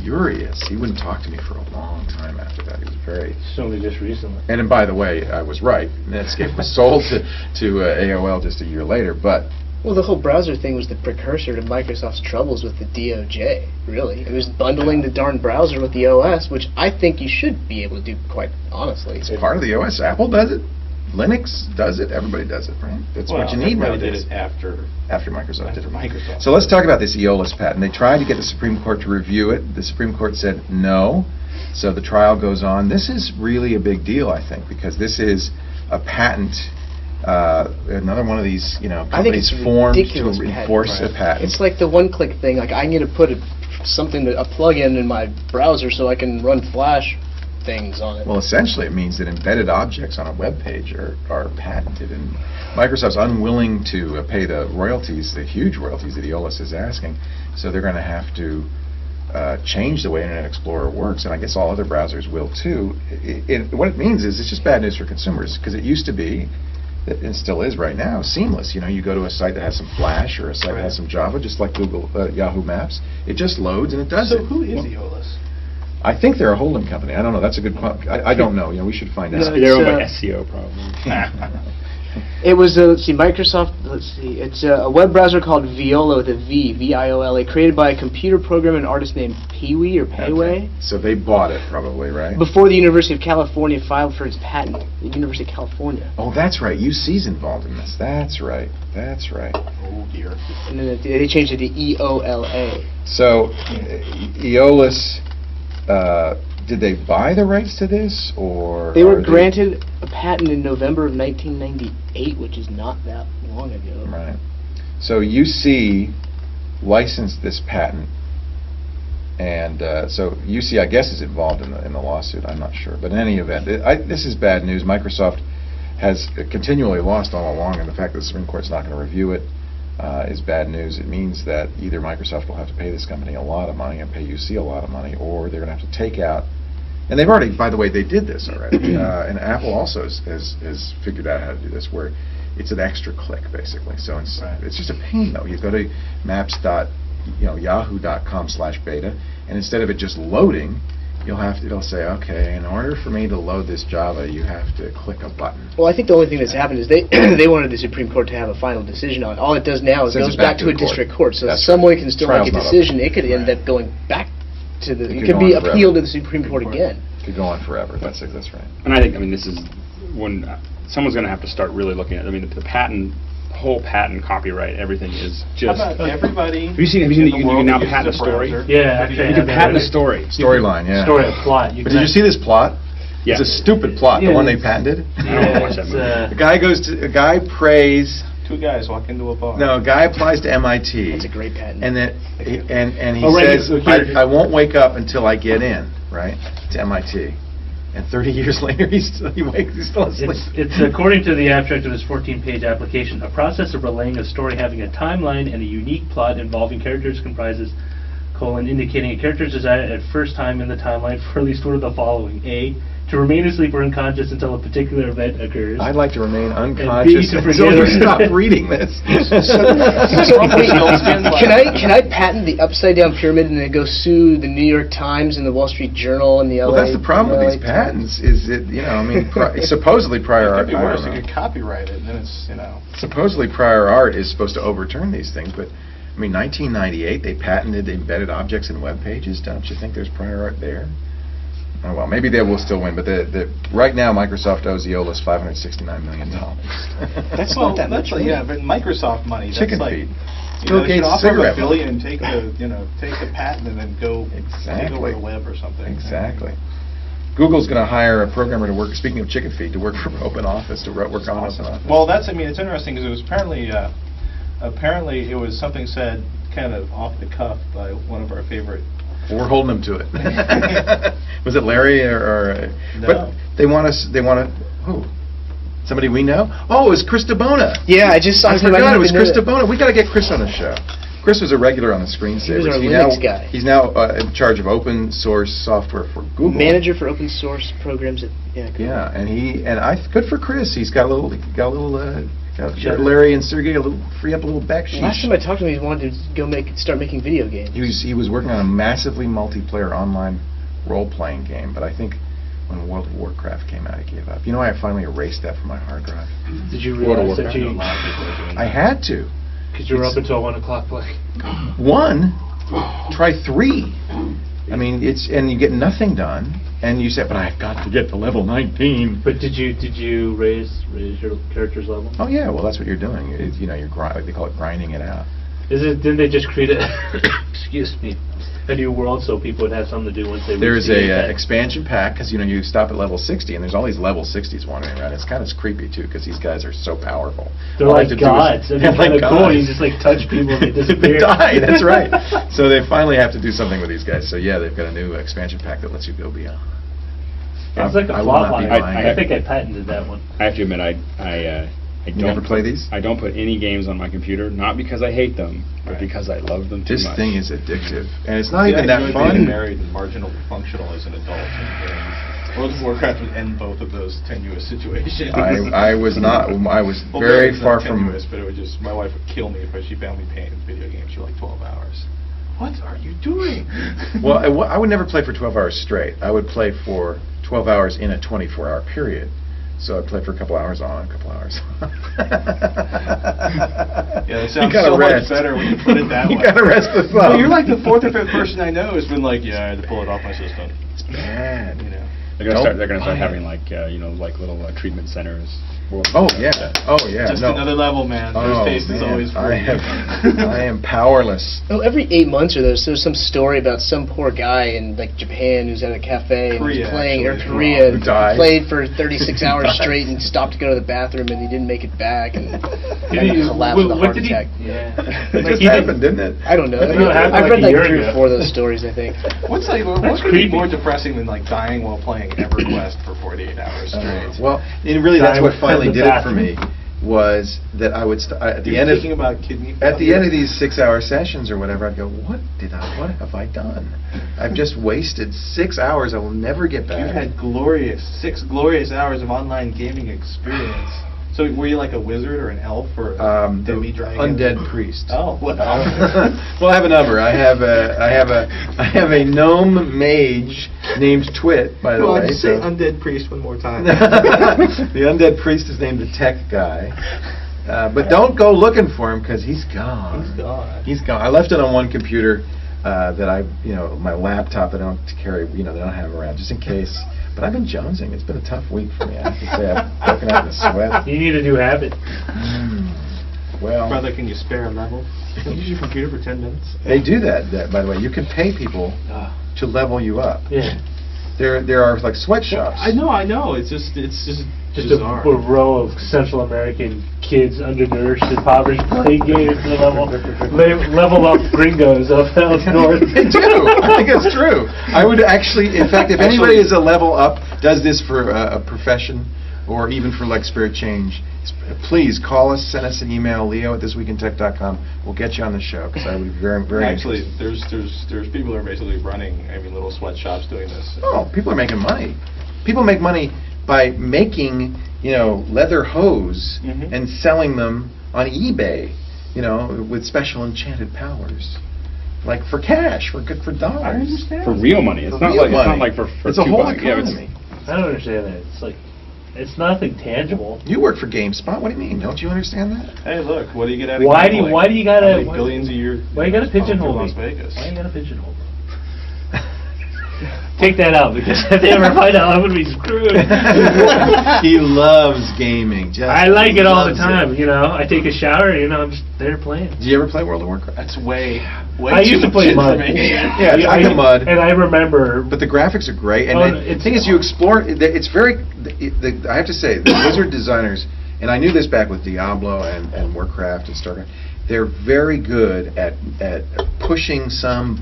furious. He wouldn't talk to me for a long time after that. He was very... It's only just recently. And by the way, I was right. Netscape was sold to AOL just a year later, but... Well, the whole browser thing was the precursor to Microsoft's troubles with the DOJ, really. It was bundling the darn browser with the OS, which I think you should be able to do, quite honestly. It's part of the OS. Apple does it. Linux does it. Everybody does it, right? That's what you need everybody nowadays. did it after Microsoft did it. Microsoft. So let's talk about this EOLA's patent. They tried to get the Supreme Court to review it. The Supreme Court said no. So the trial goes on. This is really a big deal, I think, because this is a patent, another one of these, I think it's companies formed to ridiculous enforce a patent. It's like the one-click thing. Like, I need to put a plug-in in my browser so I can run Flash things on it. Well, essentially, it means that embedded objects on a web page are patented, and Microsoft's unwilling to pay the royalties, the huge royalties that EOLA's is asking, so they're going to have to change the way Internet Explorer works, and I guess all other browsers will too. What it means is it's just bad news for consumers, because it used to be, and still is right now, seamless. You go to a site that has some Flash or a site that has some Java, just like Google Yahoo Maps. It just loads and it does So it. who is Eolus? I think they're a holding company. I don't know. That's a good point. I don't know. We should find out. No, They're owned It's, by SEO probably. It was, let's see, Microsoft, it's a web browser called Viola, with a V, V-I-O-L-A, created by a computer programmer and artist named Peewee or Payway. Okay. So they bought it probably, right? Before the University of California filed for its patent, the University of California. Oh, that's right. UC's involved in this. That's right. That's right. Oh dear. And then they changed it to E-O-L-A. So, Eolus, did they buy the rights to this, or They were are granted a patent in November of 1998, which is not that long ago. Right. So UC licensed this patent, and so UC, I guess, is involved in the lawsuit. I'm not sure, but in any event, this is bad news. Microsoft has continually lost all along, and the fact that the Supreme Court's not going to review it is bad news. It means that either Microsoft will have to pay this company a lot of money and pay UC a lot of money, or they're going to have to take out. And they've already, by the way, they did this already. And Apple also has figured out how to do this, where it's an extra click, basically. So it's just a pain, though. You go to maps.yahoo.com/beta, and instead of it just loading, it'll say, okay, in order for me to load this Java, you have to click a button. Well, I think the only thing that's happened is they they wanted the Supreme Court to have a final decision on it. All it does now is it Sends goes it back back to to a the court. district court. So That's someone right. can still Trial's make a not over. decision. It could end Right. up going back to the. It It could could go be on forever. appealed to the Supreme Court again. Could go on forever. That's right. And I think, this is when someone's going to have to start really looking at. The patent, whole patent, copyright, everything is How just. about everybody? Have you seen in that the you can world now that uses patent a story? browser? Yeah, actually, You can patent a story. Storyline, yeah. Story, a plot. But did you see this plot? Yeah. It's a stupid plot, the Yeah, one they it's- patented. I don't want to watch that it's, movie. A guy prays. Two guys walk into a bar. No, a guy applies to MIT. That's a great patent. And then and he Oh, right, says, okay. I won't wake up until I get in, right, to MIT. And 30 years later, he's still asleep. It's according to the abstract of his 14-page application, a process of relaying a story having a timeline and a unique plot involving characters comprises, indicating a character's desire at first time in the timeline for at least one of the following. A, to remain asleep or unconscious until a particular event occurs. I'd like to remain B, unconscious to until forget you it. stop reading this. Can I patent the upside down pyramid and then go sue the New York Times and the Wall Street Journal and the LA? Well, that's the problem with these LA patents, is that, supposedly prior It art, could be I worse. don't You know. could copyright it, and then it's, Supposedly prior art is supposed to overturn these things, but 1998 they patented embedded objects in web pages. Don't you think there's prior art there? Oh well, maybe they will still win, but right now Microsoft owes Eolus $569 million. That's well, not that that's much like, money. yeah, but Microsoft money. That's Chicken like, feed. You Bill know, they should Gates' offer him cigarette $1 billion and money. take the patent and then go take over Exactly. the web or something. Exactly. Google's going to hire a programmer to work. Speaking of chicken feed, to work for Open Office, to work on Open Office. Well, it's interesting because it was apparently it was something said kind of off the cuff by one of our favorite. We're holding them to it. Was it Larry or No. But they want who? Somebody we know? Oh, it was Chris DeBona. Yeah, I just saw I his name. forgot it didn't was even Chris know that. DeBona. We got to get Chris on the show. Chris was a regular on the Screensavers. He was our Linux guy. He's now in charge of open source software for Google. Manager for open source programs at Google. Yeah, good for Chris. He's got Larry and Sergey free up a little back sheet. Last time I talked to him, he wanted to start making video games. He was working on a massively multiplayer online role-playing game, but I think when World of Warcraft came out, he gave up. You know, I finally erased that from my hard drive. Did you World of realize that I know a lot of people are doing I that. had to. because you were up until 1 o'clock playing? One, try three. I mean, and you get nothing done, and you say, but I've got to get to level 19. But did you raise your character's level? Oh yeah, well that's what you're doing. You're they call it grinding it out. Didn't they just create excuse me, a new world so people would have something to do once they reach There's the a 8th? expansion pack, because you stop at level 60, and there's all these level 60s wandering around. It's kind of creepy too, because these guys are so powerful. They're All they like have to do is- gods. And They're it's kind of like cool. You gods. just like touch people and they disappear. They die. That's right. So they finally have to do something with these guys. So yeah, they've got a new expansion pack that lets you go beyond. It's like a I will plot not be line. buying I it. think I patented that one. I have to admit, I You never play these? I don't put any games on my computer, not because I hate them, but because I love them too This much. thing is addictive, and it's not Yeah, even I that enjoy being fun. married and marginally functional as an adult in games. World of Warcraft would end both of those tenuous situations. I was not. I was Well, very it's far not from. tenuous, but it would just, my wife would kill me if she found me playing video games for like 12 hours. What are you doing? Well, I would never play for 12 hours straight. I would play for 12 hours in a 24-hour period. So I'd play for a couple hours on, a couple hours off. Yeah, it sounds You gotta so rest. much better when you put it that way. You gotta rest the thumb. Well, you're like the fourth or fifth person I know who's been like, yeah, I had to pull it off my system. It's bad. You know. They're gonna Don't start buy having it. like like little treatment centers. Oh yeah. Oh yeah. Just no. another level, man. Oh, First taste is man. always free. I am powerless. Oh, every 8 months or there's some story about some poor guy in like Japan who's at a cafe and Korea, was playing, or actually. Korea, Who and dies. played for 36 hours straight and stopped to go to the bathroom and he didn't make it back and Did he- collapsed with a what heart did he- attack. Yeah. It Like just he did- happened, didn't it? I don't know. That's what happened I've like read a like year 3 or ago. 4 of those stories, I think. What That's could be creepy. more depressing than like dying while playing EverQuest for 48 hours straight? Well, and really, that's Die what with finally the did it for me. bathroom. Was that I would at the You're end of thinking about kidney at the failure? end of these 6-hour sessions or whatever, I'd go, what have I done? I've just wasted 6 hours I will never get back. You've had 6 glorious hours of online gaming experience. So were you like a wizard or an elf or a the demi-dragon? undead priest. Oh, wow. Well, I have a number. I have a gnome mage named TWiT, by the Well, way. just say so- undead priest one more time. The undead priest is named the tech guy. But don't go looking for him because he's gone. He's gone. He's gone. I left it on one computer that my laptop that I don't carry, that I don't have around just in case. But I've been jonesing. It's been a tough week for me. I have to say, I've broken out in sweat. You need a new habit. Well, Brother, can you spare a level? Can you use your computer for 10 minutes? they do that, by the way. You can pay people to level you up. Yeah. There are like sweatshops. I know. It's just Just bizarre. a row of Central American kids undernourished and impoverished playing games to level up gringos up north. They do. I think it's true. I would actually, in fact, if anybody is a level up, does this for a profession, or even for like spirit change, please call us, send us an email, leo@thisweekintech.com. We'll get you on the show because I would be very, very Actually, interested. there's people who are basically running little sweatshops doing this. Oh, people are making money. People make money by making, leather hose Mhm. and selling them on eBay, with special enchanted powers. Like for cash, for dollars. I understand. For real money. It's For not real like it's not money. like for It's a whole $2. Yeah, it's- economy. I don't understand that. It's like, it's nothing tangible. You work for GameSpot. What do you mean? Don't you understand that? Hey, look, what do you get out of Why do gambling? you gotta? How many billions a year? Why you gotta pigeonhole Las me? Vegas. Why you gotta pigeonhole me? Take that out, because if they ever find out, I'm gonna be screwed. He loves gaming. Just I like it all the loves time, I take a shower, I'm just there playing. Did you ever play World of Warcraft? That's way I too used to much play mud. information. Yeah, it's like a mud. And I remember, But the graphics are great, and Oh, the thing is, you explore. It's very. I have to say, the Blizzard designers, and I knew this back with Diablo and Warcraft and StarCraft. They're very good at pushing some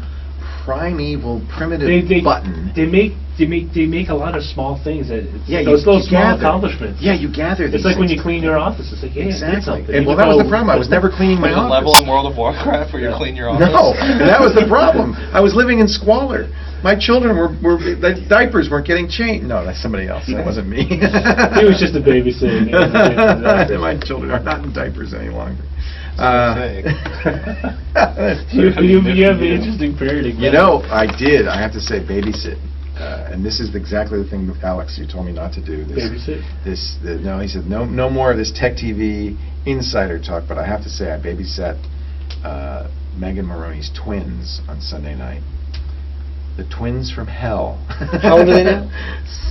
primeval, primitive button. they make a lot of small things. Yeah, those little small gather. accomplishments. Yeah, you gather these. It's like when things. you clean your office. It's like, yeah, Exactly. did something. And well, Even that was the though- problem. I was never cleaning my There's a level office. in World of Warcraft where you clean your office. No, and that was the problem. I was living in squalor. My children the diapers weren't getting changed. No, that's somebody else. That wasn't me. He was just a babysitting. My children are not in diapers any longer. You have an interesting period again. I did. I have to say, babysit. And this is exactly the thing, Alex, you told me not to do. Babysit? No, he said, no more of this tech TV insider talk, but I have to say, I babysat Megan Maroney's twins on Sunday night. The twins from hell. How old are they now?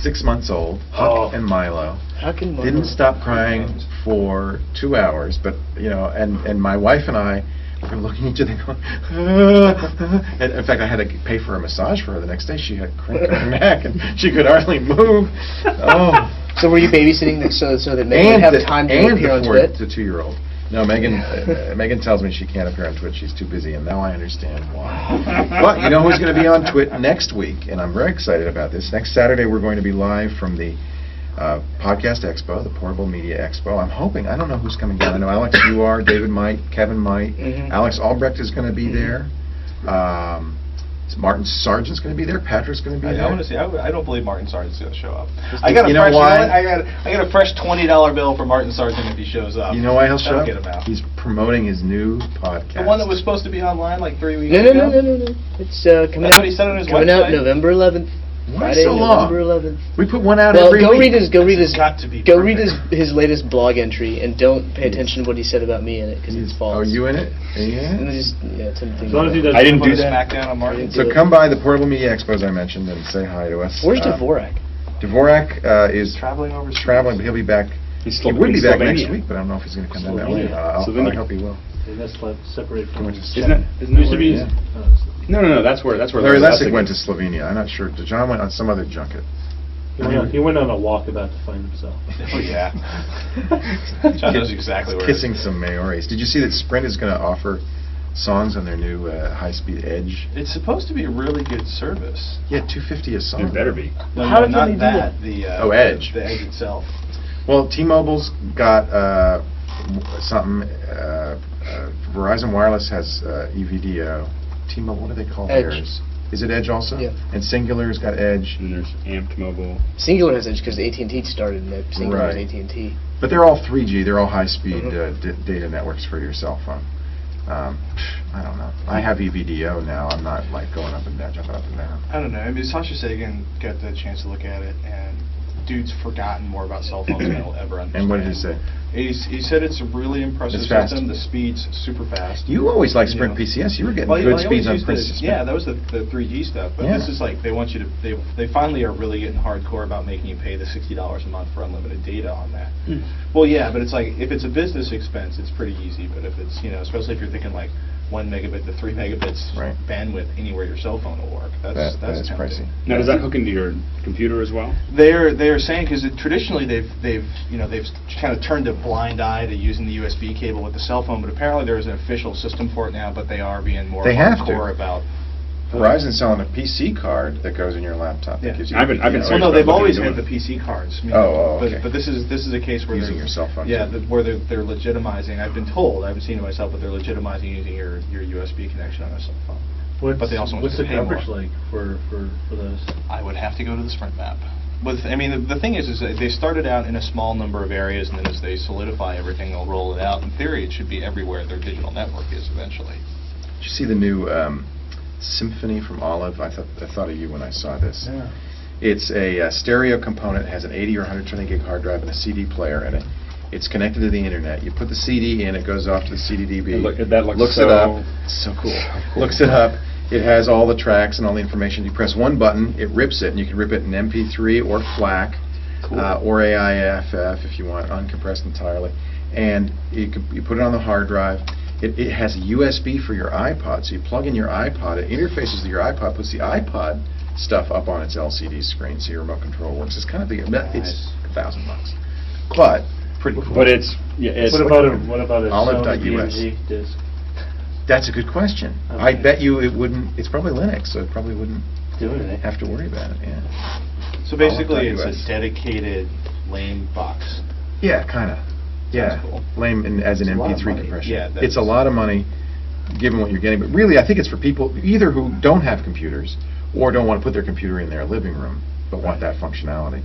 6 months old, Huck Oh. and Milo. How can Didn't stop crying for 2 hours, but, and my wife and I were looking at each other going, and in fact, I had to pay for a massage for her the next day. She had cramp in her neck, and she could hardly move. Oh. So were you babysitting so that Megan would have time to appear on before TWiT? the 2-year-old. No, Megan tells me she can't appear on TWiT. She's too busy, and now I understand why. But you know who's going to be on TWiT next week, and I'm very excited about this. Next Saturday, we're going to be live from the Podcast Expo, the Portable Media Expo. I'm hoping, I don't know who's coming down. I know Alex, you are, David might, Kevin might, Alex Albrecht is going to be there. Martin Sargent's going to be there. Patrick's going to be there. I want to see. I don't believe Martin Sargent's going to show up. You know why? I got a fresh $20 bill for Martin Sargent if he shows up. You know why he'll show That'll up? get him out. He's promoting his new podcast. The one that was supposed to be online like 3 weeks No. ago. It's coming That's out. what he said on his coming out website? November 11th. Why Friday, so long? November 11th. We put one out Well, every go week. read his got to be go read perfect. his latest blog entry and don't pay attention to what he said about me in it because it's false. Are you in it? Are you in And it? just As long as he doesn't I didn't put do a that. Smackdown on Martin. So come by the Portable Media Expo, as I mentioned, and say hi to us. Where's Dvorak? Dvorak is Traveling overseas. traveling, but he'll be back. He's He would be back next Slovenia. week, but I don't know if he's going to come down that way. Slovenia. I Slovenia. hope he will. That's like separate from. Isn't that It used to be. Yeah. No, that's where Larry Lessig Lessig went to Slovenia. I'm not sure. John went on some other junket. He went on a walk about to find himself. Oh yeah. John knows exactly where. Kissing some Maoris. Did you see that Sprint is going to offer songs on their new high-speed Edge? It's supposed to be a really good service. Yeah, $250 a song. It better be. No, How no, can not they do that. that? The Edge. The Edge itself. Well, T-Mobile's got something. Verizon Wireless has EVDO. T-Mobile, what do they call Edge. theirs? Is it Edge also? Yeah. And Singular's got Edge. And there's Amped Mobile. Singular has Edge because AT&T started and Singular Right. is AT&T. But they're all 3G. They're all high-speed Mhm. data networks for your cell phone. I don't know. I have EVDO now. I'm not like going up and down, jumping up and down. I don't know. I mean, Sasha Sagan got the chance to look at it, and dude's forgotten more about cell phones than he'll ever understand. And what did he say? He said it's a really impressive It's fast. system. The speed's super fast. You always liked Sprint You know. PCS. You were getting Well, good he speeds always on used Sprint. Yeah, that was the 3G stuff. But Yeah. this is like they want you to. They finally are really getting hardcore about making you pay the $60 a month for unlimited data on that. Well, yeah, but it's like if it's a business expense, it's pretty easy. But if it's especially if you're thinking like 1 megabit to 3 megabits Right. bandwidth anywhere your cell phone will work, That that's is tempting. pricey. Now, does that hook into your computer as well? They're saying because traditionally they've kind of turned a blind eye to using the USB cable with the cell phone, but apparently there is an official system for it now. But they are being more They have hardcore to. about. Verizon's selling a PC card that goes in your laptop. Yeah. That gives you I've been Well, serious no, about they've looking always into had it. the PC cards. Okay. But this is a case where Using they're your cell phone. Yeah, where they're legitimizing. I've been told. I haven't seen it myself, but they're legitimizing using your USB connection on a cell phone. But they also want what's you the to pay more. coverage like for those? I would have to go to the Sprint map. The thing is that they started out in a small number of areas, and then as they solidify everything, they'll roll it out. In theory, it should be everywhere their digital network is eventually. Did you see the new Symphony from Olive? I thought of you when I saw this. Yeah. It's a stereo component. It has an 80 or 120 gig hard drive and a CD player in it. It's connected to the internet. You put the CD in, it goes off to the CD-DB. That looks it so- up. So cool. Looks it up. It has all the tracks and all the information. You press one button, it rips it, and you can rip it in MP3 or FLAC or AIFF if you want, uncompressed entirely. And you put it on the hard drive. It has a USB for your iPod, so you plug in your iPod. It interfaces to your iPod, puts the iPod stuff up on its LCD screen, so your remote control works. It's kind of it's $1,000, but pretty cool. But it's What about a Olive.us. Sony DMG disc? That's a good question. Okay. I bet you it wouldn't. It's probably Linux, so it probably wouldn't Do anything? have to worry about it. Yeah. So basically, it's Olive.us. a dedicated lame box. Yeah, kind of. Yeah, cool. lame as an It's a lot of MP3 money. compression. Yeah, it's a lot of money, given what you're getting. But really, I think it's for people either who don't have computers or don't want to put their computer in their living room, but want that functionality.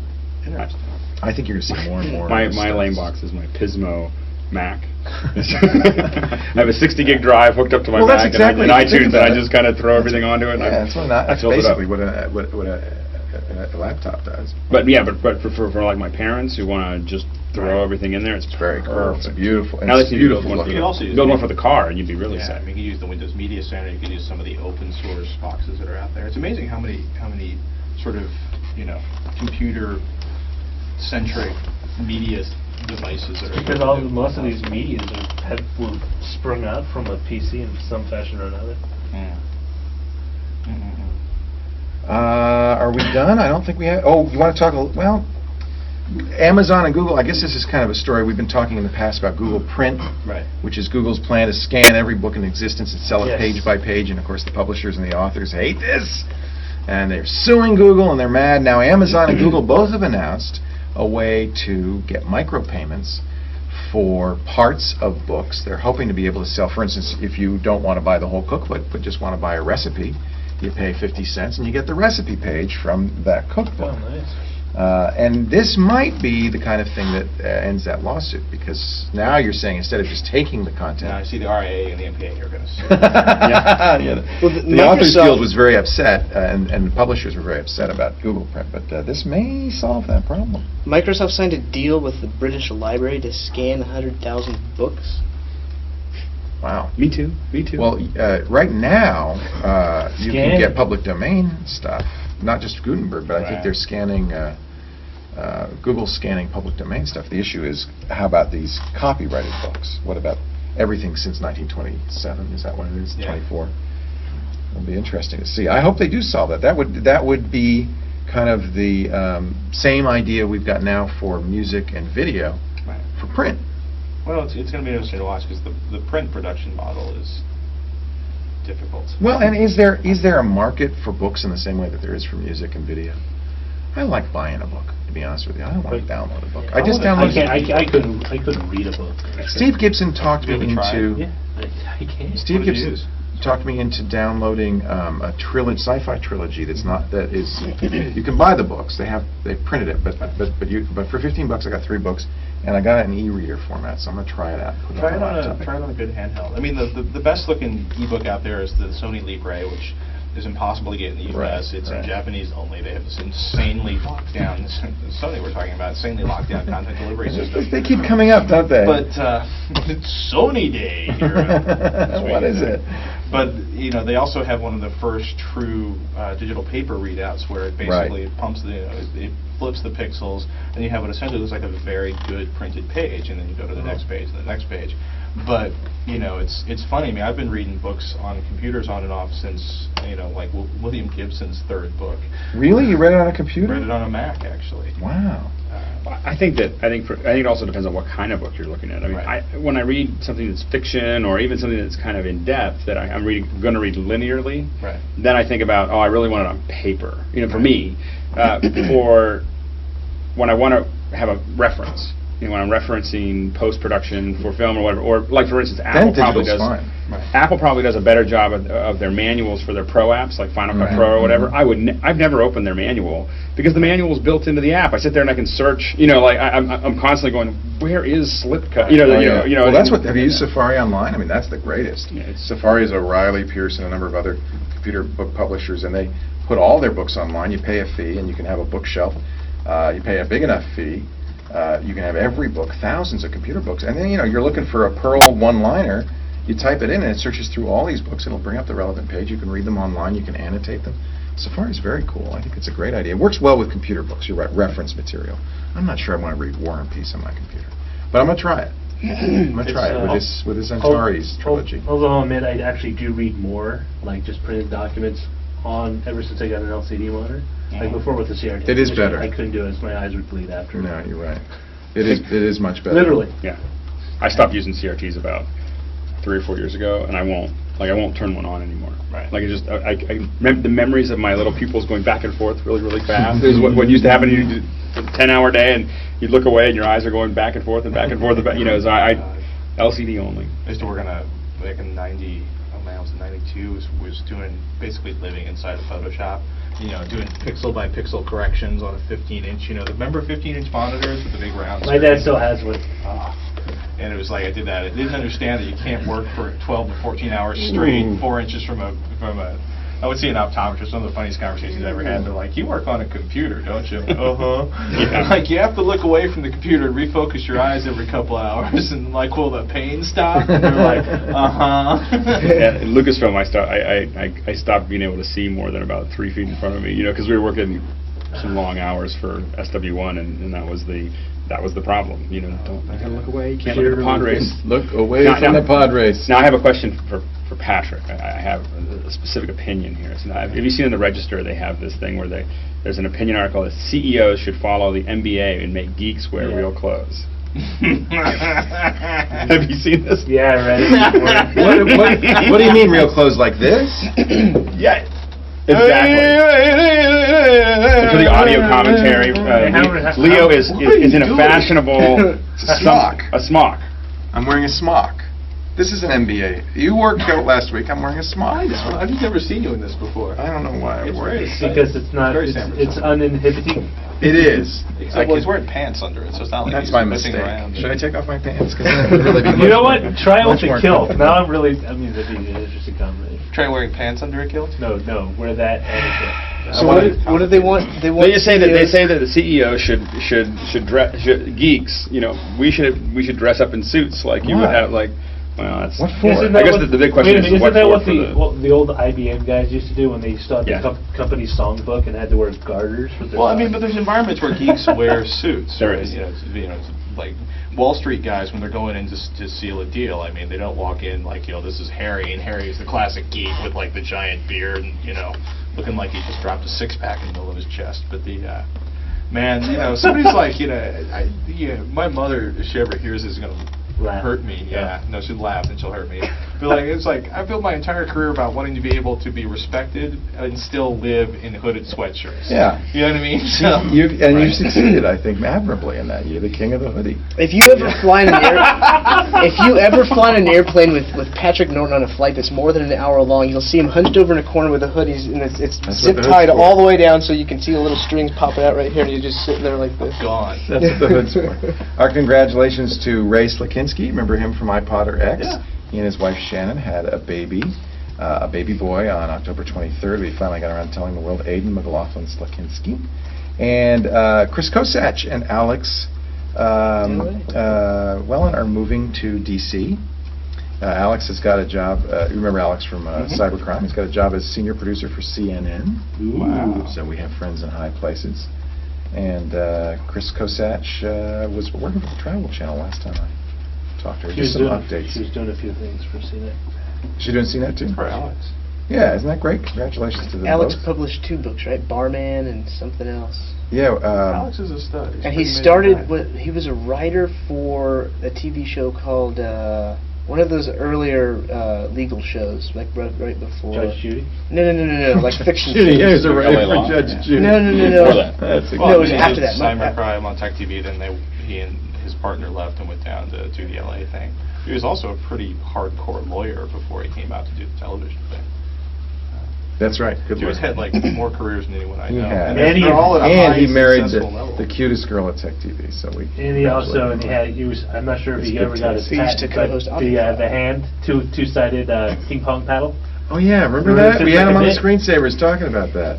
Interesting. I think you're going to see more and more. my of this my stuff. lane box is my Pismo Mac. I have a 60 gig drive hooked up to my Well, that's Mac exactly- and think iTunes, and about I it. just kind of throw everything onto it. And Yeah, that's fill it up. basically what a laptop does. But yeah, but for like my parents who want to just throw everything in there, it's Very cool. perfect. It's beautiful. And Now it's they need to build beautiful one. looking. You could also use build the- one for the car, and you'd be really Yeah, set. I mean, you can use the Windows Media Center. You can use some of the open source boxes that are out there. It's amazing how many sort of computer centric media devices that are. Because most of these medias were sprung out from a PC in some fashion or another. Yeah. Mhm. Are we done? I don't think we have. Oh, you want to talk well, Amazon and Google, I guess this is kind of a story. We've been talking in the past about Google Print, Right. which is Google's plan to scan every book in existence and sell it Yes. page by page. And of course, the publishers and the authors hate this. And they're suing Google and they're mad. Now, Amazon and Google both have announced a way to get micropayments for parts of books. They're hoping to be able to sell, for instance, if you don't want to buy the whole cookbook but just want to buy a recipe, you pay 50 cents and you get the recipe page from that cookbook. Oh, nice. And this might be the kind of thing that ends that lawsuit, because now you're saying instead of just taking the content... Now I see the RIA and the MPA are going to sue. Well, the Authors Microsoft- Guild was very upset, and the publishers were very upset about Google Print, but this may solve that problem. Microsoft signed a deal with the British Library to scan 100,000 books. Wow. Me too. Me too. Well, right now, you can Scan. get public domain stuff, not just Gutenberg, but I think Right. they're scanning, Google's scanning public domain stuff. The issue is, how about these copyrighted books? What about everything since 1927? Is that what it is? Yeah. 24? It'll be interesting to see. I hope they do solve that. That would be kind of the same idea we've got now for music and video Right. for print. Well, it's going to be interesting to watch because the print production model is difficult. Well, and is there a market for books in the same way that there is for music and video? I like buying a book, to be honest with you. I don't want to download a book. I just downloaded. I couldn't read a book. Steve Gibson talked me Have you tried? into. Yeah, I can't. Steve What did you Gibson use? talked me into downloading a sci-fi trilogy that is. You can buy the books. They printed it, but for $15 I got 3 books, and I got it in e-reader format. So I'm gonna try it out. Put Try on it my on laptop. try it on a good handheld. I mean, the best looking ebook out there is the Sony Libre, which is impossible to get in the US. Right, It's right. in Japanese only. They have this insanely locked down, Sony we're talking about, insanely locked down content delivery system. They keep coming up, don't they? But it's Sony Day here. What is it? But they also have one of the first true digital paper readouts where it basically pumps it flips the pixels, and you have what essentially looks like a very good printed page, and then you go to the next page and the next page. But it's funny. I mean, I've been reading books on computers on and off since like William Gibson's 3rd book. Really? You read it on a computer? Read it on a Mac actually. Wow. I think it also depends on what kind of book you're looking at. I mean, Right. when I read something that's fiction or even something that's kind of in depth that I'm going to read linearly, Right. then I think about, I really want it on paper. For me, for when I want to have a reference. When I'm referencing post-production for film or whatever, or like for instance, Apple probably does. fine. Right. Apple probably does a better job of their manuals for their pro apps, like Final Cut Right. Pro or whatever. I've never opened their manual because the manual is built into the app. I sit there and I can search. Like I'm constantly going, where is Slipcut? Well, that's what. Have you used Safari Online? I mean, that's the greatest. Yeah, it's- Safari is O'Reilly, Pearson, a number of other computer book publishers, and they put all their books online. You pay a fee, and you can have a bookshelf. You pay a big enough fee. You can have every book, thousands of computer books, and then you're looking for a Perl one-liner. You type it in, and it searches through all these books. It'll bring up the relevant page. You can read them online. You can annotate them. Safari is very cool. I think it's a great idea. It works well with computer books. You're right, reference material. I'm not sure I want to read War and Peace on my computer, but I'm gonna try it. I'm gonna try it with this Antares trilogy. Although I'll admit I actually do read more, like just printed documents ever since I got an LCD monitor. Like before with the CRT. It is better. I couldn't do it. My eyes would bleed after. No, you're right. It is much better. Literally. Yeah, I stopped using CRTs about 3 or 4 years ago, and I won't turn one on anymore. Right. Like the memories of my little pupils going back and forth really fast. Is what used to happen. You do a 10-hour day, and you'd look away, and your eyes are going back and forth and back and forth. So LCD only. I used to work on back in 90. I was in 92. Was doing basically living inside of Photoshop. Doing pixel by pixel corrections on a 15-inch. Remember 15-inch monitors with the big round. My dad still has one. And it was like I did that. I didn't understand that you can't work for 12 to 14 hours straight, 4 inches from a. I would see an optometrist. Some of the funniest conversations I ever had. They're like, "You work on a computer, don't you?" Yeah. Like you have to look away from the computer and refocus your eyes every couple hours, and like, will the pain stop? And they're like, Yeah, in Lucasfilm, I stopped being able to see more than about 3 feet in front of me. Because we were working some long hours for SW1, and that was the problem. You gotta look away. You can't look at the pod race. Look away from the pod race. Now I have a question for Patrick. I have a specific opinion here. So now, have you seen in the Register they have this thing where there's an opinion article that CEOs should follow the MBA and make geeks wear real clothes? Have you seen this? Yeah, I read it. What do you mean real clothes like this? Yeah. Exactly. for the audio commentary. Leo is in a fashionable It's a smock. A smock. I'm wearing a smock. This is an MBA. You wore a coat last week. I'm wearing a smock. I've never seen you in this before. I don't know why I It's wore very it. Because it's not, Very it's San it's Francisco. uninhibiting. It is. Except he's wearing pants under it, so it's not like That's he's my messing mistake. around. Should I take off my pants? 'Cause then it would really be You know much what? more- Try it with much more the kilt. comfortable. Now I'm really, I mean, that'd be an interesting combination. Try wearing pants under a kilt? No, wear that and a kilt. So what do they want? They want. They just say that CEOs the CEO should dress geeks. You know, we should dress up in suits like you would Why? have like. Well, that's. What for? Isn't I that guess what- the big question wait a minute, is what isn't that for what for the old IBM guys used to do when they started Yeah. the company songbook and had to wear garters with their Well, I mean, but there's environments where geeks wear suits. There right? is. It's like Wall Street guys when they're going in to seal a deal. I mean, they don't walk in like, this is Harry, and Harry's the classic geek with like the giant beard and looking like he just dropped a six-pack in the middle of his chest. But man, somebody's like, my mother, if she ever hears this, is gonna Laugh. hurt me. Yeah, no, she'll laugh and she'll hurt me. But it's like I built my entire career about wanting to be able to be respected and still live in hooded sweatshirts. Yeah. You know what I mean? So, You've right. succeeded, I think, admirably in that. You're the king of the hoodie. If you ever fly in an airplane with Patrick Norton on a flight that's more than an hour long, you'll see him hunched over in a corner with a hoodie, and it's That's what zip the tied hood's for. all the way down, so you can see the little strings popping out right here, and you're just sitting there like this. Gone. That's what the hood's for. Our congratulations to Ray Slakinski. Remember him from iPod or X? Yeah. He and his wife Shannon had a baby boy on October 23rd. We finally got around to telling the world, Aiden McLaughlin Slakinski. And Chris Kosach and Alex Wellen are moving to D.C. Alex has got a job, you remember Alex from Cybercrime? He's got a job as senior producer for CNN. Wow. So we have friends in high places. And Chris Kosach was working for the Travel Channel last time I talked to her. Just some updates. She was doing a few things for CNET. She doing CNET too? For Alex. Yeah, isn't that great? Congratulations to them Alex both. published 2 books, right? Barman and something else. Yeah, Alex is a stud. He's And he pretty started, amazing guy. he was a writer for a TV show called, one of those earlier legal shows, like right before. Judge Judy? No, like fiction Judy, shows. here's a writer LA for Law, Judge yeah. Judy. No. Before that. That's a Well, No, it good was he after did that. Cybercrime on Tech TV, then he and his partner left and went down to do the LA thing. He was also a pretty hardcore lawyer before he came out to do the television thing. That's right. Good He luck. had like more careers than anyone I He know. had. And And he- they're all at a And high, he married successful level. the cutest girl at Tech TV. So we. And he also, congratulate him. I'm not sure if It's he good ever got taste. his He used to patent, co-host but Audio. the hand, two-sided ping pong paddle. Oh yeah, remember Remember that? it We took had him like on a the bit? screensavers talking about that.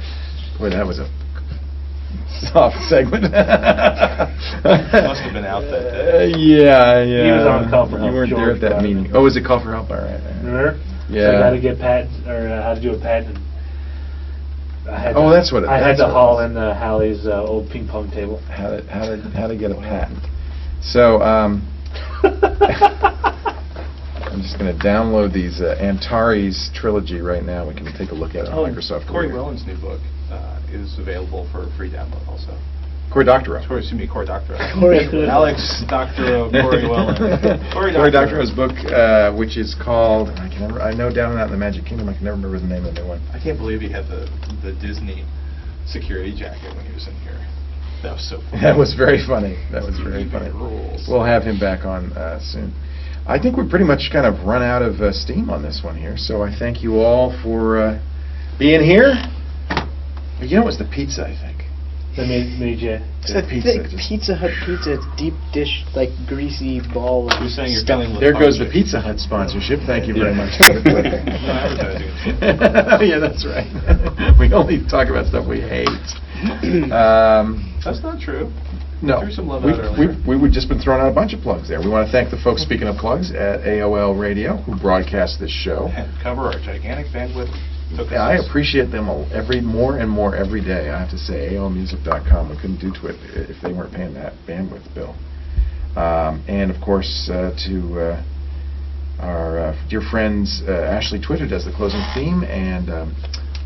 Boy, that was a soft segment. Must have been out that day. Yeah. He was on Call for You Help, weren't there George at that brought meeting. him. Oh, was it Call for Help? All right. Remember? Yeah. So how to get patent, or how to do a patent. Oh, that's what it- I had that's to what it haul was. in Hallie's old ping pong table. How to get a patent. So I'm just going to download these Antares trilogy right now. We can take a look at it on Microsoft. Corey Word. Whelan's new book is available for free download also. Corey Doctorow. Corey Doctorow. Corey. Alex Doctorow, Corey Whelan. Corey Doctorow's book, which is called, I know Down and Out in the Magic Kingdom, I can never remember the name of the new one. I can't believe he had the Disney security jacket when he was in here. That was so funny. That was very funny. That was very funny. Rules. We'll have him back on soon. I think we've pretty much kind of run out of steam on this one here, so I thank you all for being here. You know, it was the pizza, I think. That made you. It's a Pizza, thick just- Pizza Hut pizza, deep dish, like greasy ball of You're saying you're stuff. feeling There goes the lethargic. Pizza Hut sponsorship. Thank you very much. No advertising. Yeah, that's right. We only talk about stuff we hate. That's not true. No, Threw some love out earlier. we've just been throwing out a bunch of plugs there. We want to thank the folks, speaking of plugs, at AOL Radio who broadcast this show. And cover our gigantic bandwidth. Took us I appreciate them more and more every day. I have to say, AOLmusic.com. We couldn't do TWiT if they weren't paying that bandwidth bill. And of course, to our dear friends, Ashley TWiT, who does the closing theme, and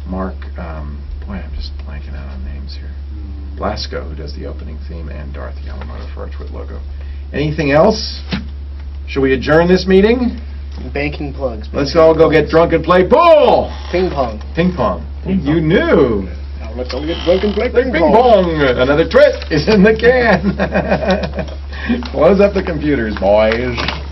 Mark, boy, I'm just blanking out on names here. Blasco, who does the opening theme, and Dorothy Yamamoto for our TWiT logo. Anything else? Shall we adjourn this meeting? Banking plugs. Let's all go get drunk and play pool! Ping pong. Ping pong. Ping You pong. knew. All Let's go get drunk and play Ping pong! Another TWiT is in the can! Close up the computers, boys.